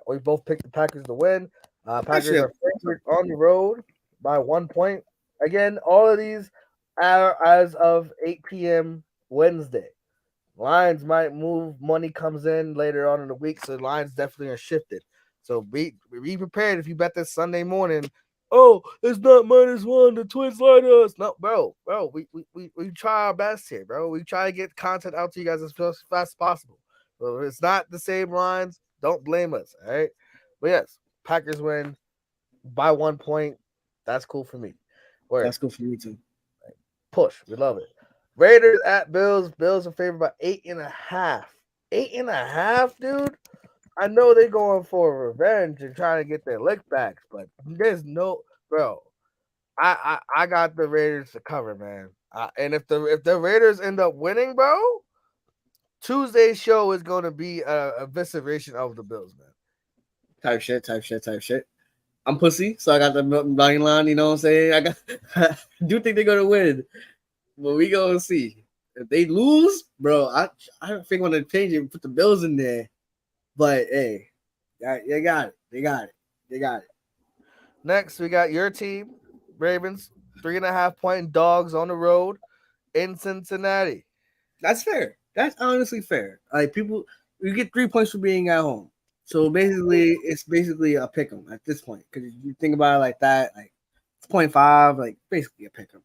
We both picked the Packers to win. Packers are favored on the road by 1 point. Again, all of these are as of 8 p.m. Wednesday. Lines might move. Money comes in later on in the week, so the lines definitely are shifted. So be prepared if you bet this Sunday morning. Oh, it's not -1. The Twins lied to us. No, bro. We try our best here, bro. We try to get content out to you guys as fast as possible. So if it's not the same lines, don't blame us. All right. But yes, Packers win by 1 point. That's cool for me. That's cool for me too. Push. We love it. Raiders at Bills. Bills are favored by 8.5. 8.5, dude. I know they're going for revenge and trying to get their lick backs, but there's no bro. I got the Raiders to cover, man. And if the Raiders end up winning, bro, Tuesday's show is going to be a evisceration of the Bills, man. Type shit. I'm pussy, so I got the money line. You know what I'm saying? I do think they're gonna win, but we gonna see. If they lose, bro, I think I'm gonna change it and put the Bills in there. But hey, they got it. They got it. Next, we got your team, Ravens, 3.5-point dogs on the road in Cincinnati. That's fair. That's honestly fair. Like you get 3 points for being at home. So basically, it's basically a pick 'em at this point because you think about it like that, like it's 0.5, like basically a pick 'em.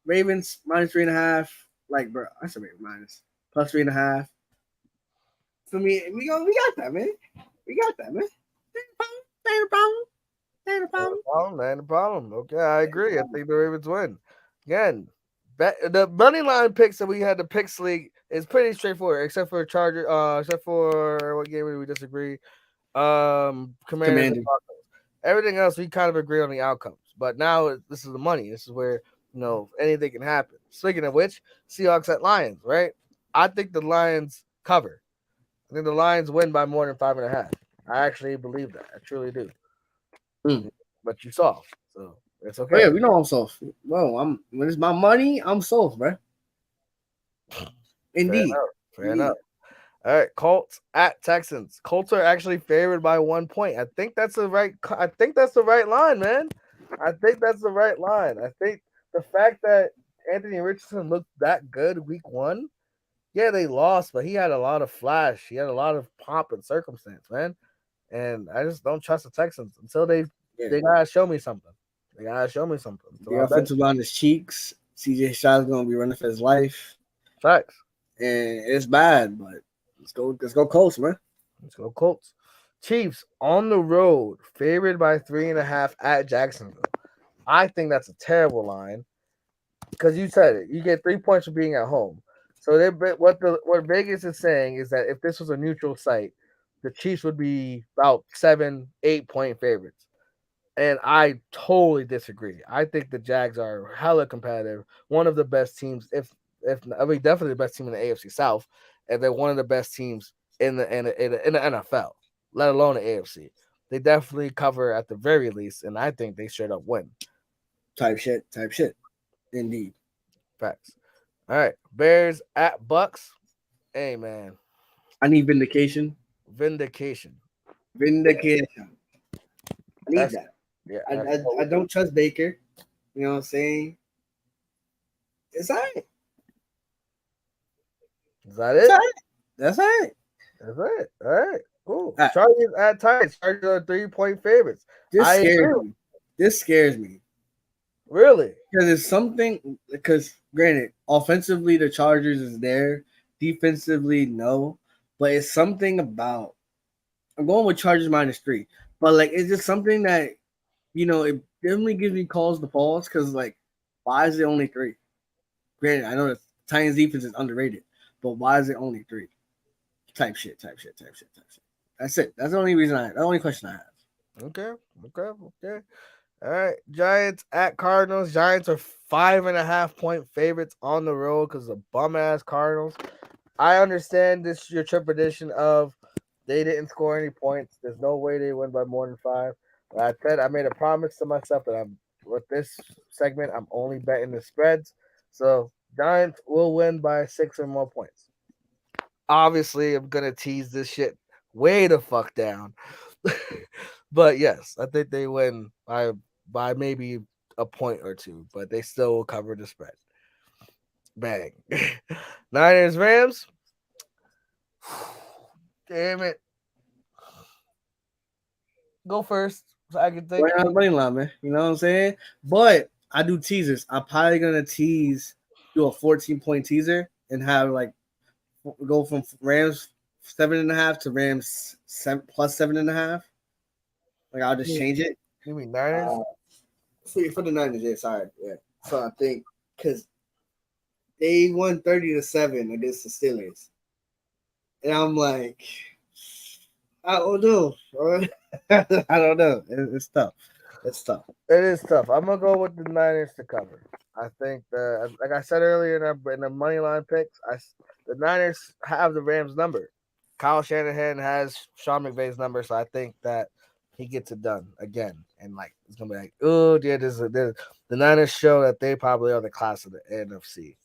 Ravens -3.5, like bro, I said minus plus 3.5. For me, we got that, man. We got that, man. Ain't a problem. Ain't a problem. Ain't a problem. Okay, I agree. I think the Ravens win. Again, the money line picks that we had the picks league is pretty straightforward, except for Charger. Except for what game did we disagree? Commanders and Broncos. Everything else we kind of agree on the outcomes. But now this is the money. This is where anything can happen. Speaking of which, Seahawks at Lions, right? I think the Lions cover. I think the Lions win by more than 5.5. I actually believe that. I truly do. But you soft, so it's okay. Oh yeah, we know I'm soft. Well, when it's my money, I'm soft, bro. Indeed. Fair enough. All right, Colts at Texans. Colts are actually favored by 1 point. I think that's the right line, man. I think that's the right line. I think the fact that Anthony Richardson looked that good week 1, yeah, they lost, but he had a lot of flash. He had a lot of pomp and circumstance, man. And I just don't trust the Texans until they gotta show me something. They gotta show me something. The offensive line is cheeks. CJ Stroud's gonna be running for his life. Facts. And it's bad, but let's go Colts, man. Let's go Colts. Chiefs on the road, favored by 3.5 at Jacksonville. I think that's a terrible line because you said it. You get 3 points for being at home. So what Vegas is saying is that if this was a neutral site, the Chiefs would be about 7-8 point favorites. And I totally disagree. I think the Jags are hella competitive. One of the best teams, definitely the best team in the AFC South, and they're one of the best teams in the NFL, let alone the AFC. They definitely cover at the very least, and I think they straight up win. Type shit. Indeed. Facts. All right, Bears at Bucks. Hey man, I need vindication. Vindication. I need that. Yeah, I don't trust Baker. You know what I'm saying? It's all right. Is that It's all it? right. That's all right. That's it. All right. Cool. All right. Chargers at Titans. Chargers are 3-point favorites. This I scares agree. me. This scares me Really? because it's something. Because granted, offensively the Chargers is there, defensively no, but it's something about. I'm going with Chargers -3, but like it's just something that it definitely gives me cause to pause because like, why is it only three? Granted, I know the Titans defense is underrated, but why is it only three? Type shit, type shit, type shit, type shit. That's it. That's the only reason the only question I have. Okay. Okay. All right. Giants at Cardinals. Giants are 5.5-point favorites on the road because of bum ass Cardinals. I understand this your trepidation of they didn't score any points. There's no way they win by more than 5. But I said I made a promise to myself that I'm with this segment. I'm only betting the spreads. So Giants will win by 6 or more points. Obviously, I'm gonna tease this shit way the fuck down. But yes, I think they win by maybe a point or two, but they still will cover the spread. Bang. Niners Rams. Damn it. Go first so I can think. Right on the money line, man. You know what I'm saying? But I do teasers. I'm probably gonna do a 14-point teaser and have like go from Rams 7.5 to Rams plus 7.5. Like I'll just change it. You mean Niners? Uh, for the Niners, yeah, sorry, yeah. So I think because they won 30-7 against the Steelers, and I'm like, I don't know. I don't know. It's tough. It's tough. It is tough. I'm gonna go with the Niners to cover. I think that, like I said earlier in the money line picks, the Niners have the Rams number. Kyle Shanahan has Sean McVay's number, so I think that he gets it done again. And like it's gonna be like, oh yeah, the Niners show that they probably are the class of the NFC.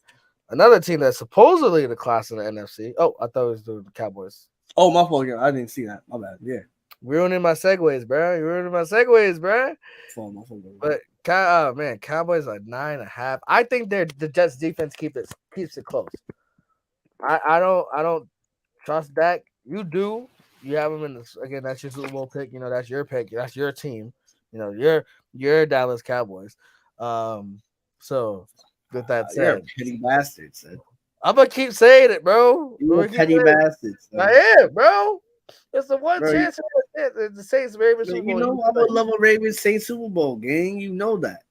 Another team that's supposedly the class of the NFC. Oh, I thought it was the Cowboys. Oh, my fault. Yeah, I didn't see that. My bad. Yeah. Ruining my segues, bro. You're ruining my segues, bro. My fault. But man, Cowboys are 9.5. I think the Jets defense keeps it close. I don't trust Dak. You do. You have him in this again. That's your Super Bowl pick. That's your pick. That's your team. You're Dallas Cowboys. So with that You're a said, petty bastard, son. I'm gonna keep saying it, bro. You're a petty bastard, son. I am, bro. It's the one Bro, chance the Saints Ravens Super Bowl. I would love a Ravens Saints Super Bowl, gang. You know that.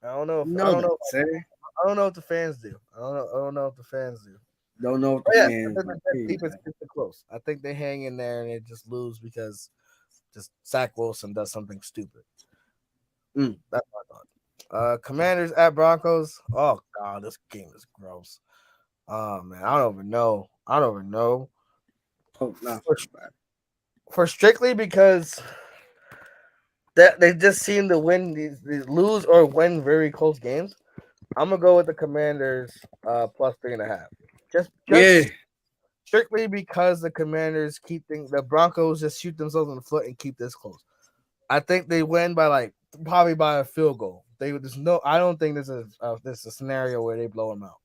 I don't know. I don't know, sir. I don't know what the fans do. I don't know what the fans do. Don't know what the fans. The defense keeps it close. I think they hang in there and they just lose because just Zach Wilson does something stupid. That's my thought. Commanders at Broncos. Oh god, this game is gross. Oh man, I don't even know. Oh, nah, for strictly because that they just seem to win these lose or win very close games. I'm gonna go with the Commanders plus 3.5. Just strictly because the Commanders the Broncos just shoot themselves in the foot and keep this close. I think they win by probably by a field goal. I don't think this is a scenario where they blow them out.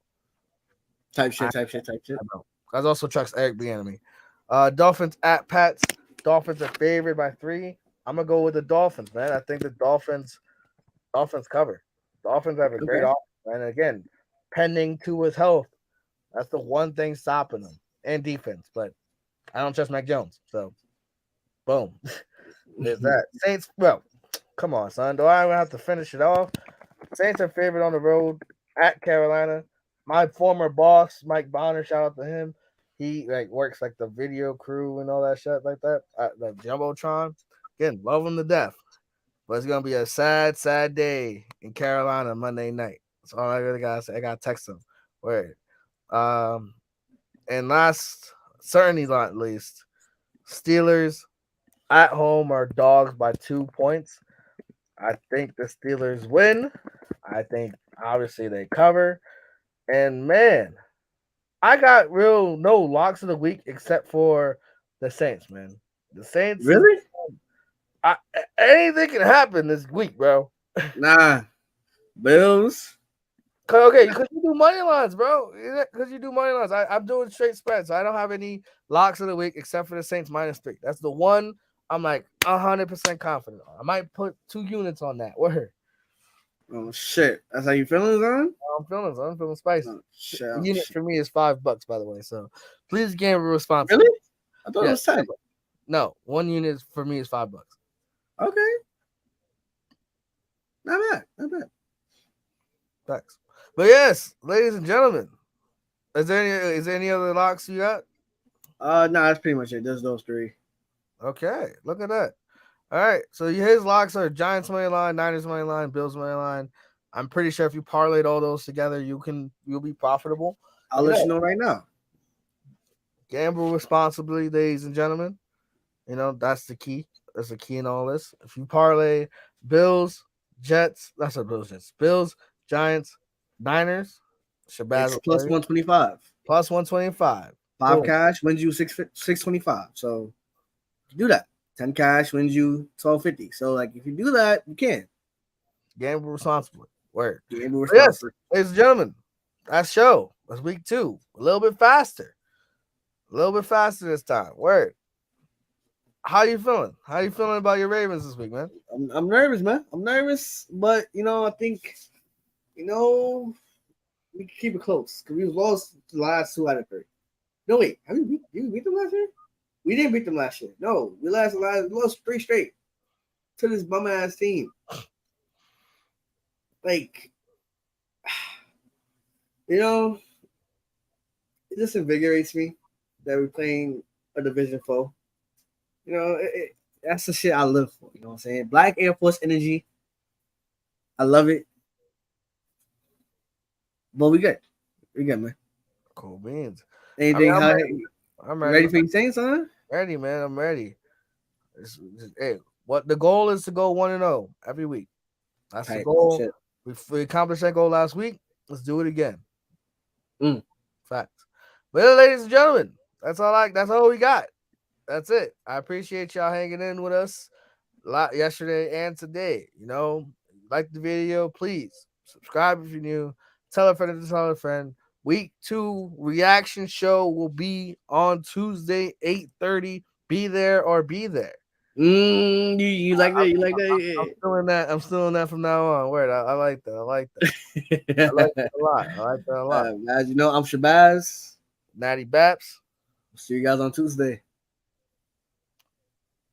Type shit. I also trust Eric Bieniemy. Dolphins at Pats. Dolphins are favored by 3. I'm gonna go with the Dolphins, man. I think the Dolphins cover. Dolphins have a great offense, and again, pending Tua's health, that's the one thing stopping them, and defense. But I don't trust Mac Jones, so boom. There's that. Saints. Well, come on, son. Do I have to finish it off? Saints are favored on the road at Carolina. My former boss, Mike Bonner, shout out to him. He works the video crew and all that shit like that. The Jumbotron. Again, love him to death. But it's gonna be a sad, sad day in Carolina Monday night. That's all I really gotta say. I gotta text him. Word. And last, certainly not least, Steelers at home are dogs by 2 points. I think the Steelers win. I think obviously they cover. And man, I got no locks of the week except for the Saints, man. The Saints. Really? Anything can happen this week, bro. Nah. Bills. Okay, because you do money lines, bro. Because you do money lines. I'm doing straight spreads. I don't have any locks of the week except for the Saints -3. That's the one I'm like 100% confident on. I might put 2 units on that. Word. Oh shit, that's how you feeling, son? I'm feeling spicy. Oh shit, A oh, unit shit. for me is $5, by the way. So please gamble responsibly. Really? I thought it Yeah. was 10. No, 1 unit for me is $5. Okay, not bad, not bad. Thanks. But yes, ladies and gentlemen, is there any other locks you got? No, that's pretty much it. There's those three. Okay, look at that. All right, so his locks are Giants money line, Niners money line, Bills money line. I'm pretty sure if you parlayed all those together, you'll be profitable. I'll let you know right now. Gamble responsibly, ladies and gentlemen. That's the key. That's the key in all this. If you parlay Bills, Jets, that's what Bills, Jets, Bills, Giants, Niners, Shabazz It's will plus tell you, 125. plus 125. Five cash wins you 625. So do that. 10 cash wins you 1250. So like if you do that, you can. Gamble responsibly. Word. Gamble Yes, responsibly. ladies and gentlemen, that's show. That's week 2. A little bit faster. A little bit faster this time. Word. How you feeling? How you feeling about your Ravens this week, man? I'm nervous, man. I'm nervous, but I think we can keep it close because we lost the last 2 out of 3. No, wait, did we beat them last year? We didn't beat them last year. No, we lost 3 straight to this bum ass team. Like, it just invigorates me that we're playing a division foe. That's the shit I live for. You know what I'm saying? Black Air Force energy. I love it. But we good. We good, man. Cool beans. Anything? I'm ready. You I'm ready ready. for your Saints, son? Ready, man. I'm ready. Hey, what the goal is to go 1-0 every week. That's the Tight. goal. Shit. We accomplished that goal last week. Let's do it again. Mm. Facts. Well, ladies and gentlemen, that's all we got. That's it. I appreciate y'all hanging in with us yesterday and today. Like the video, please subscribe if you're new. Tell a friend to tell a friend. Week 2 reaction show will be on Tuesday, 8:30. Be there or be there. You like that? You like I'm still in that. I'm still in that from now on. Word. I like that. I like that. I like that a lot. I like that a lot. Guys, I'm Shabazz. Natty Baps. See you guys on Tuesday.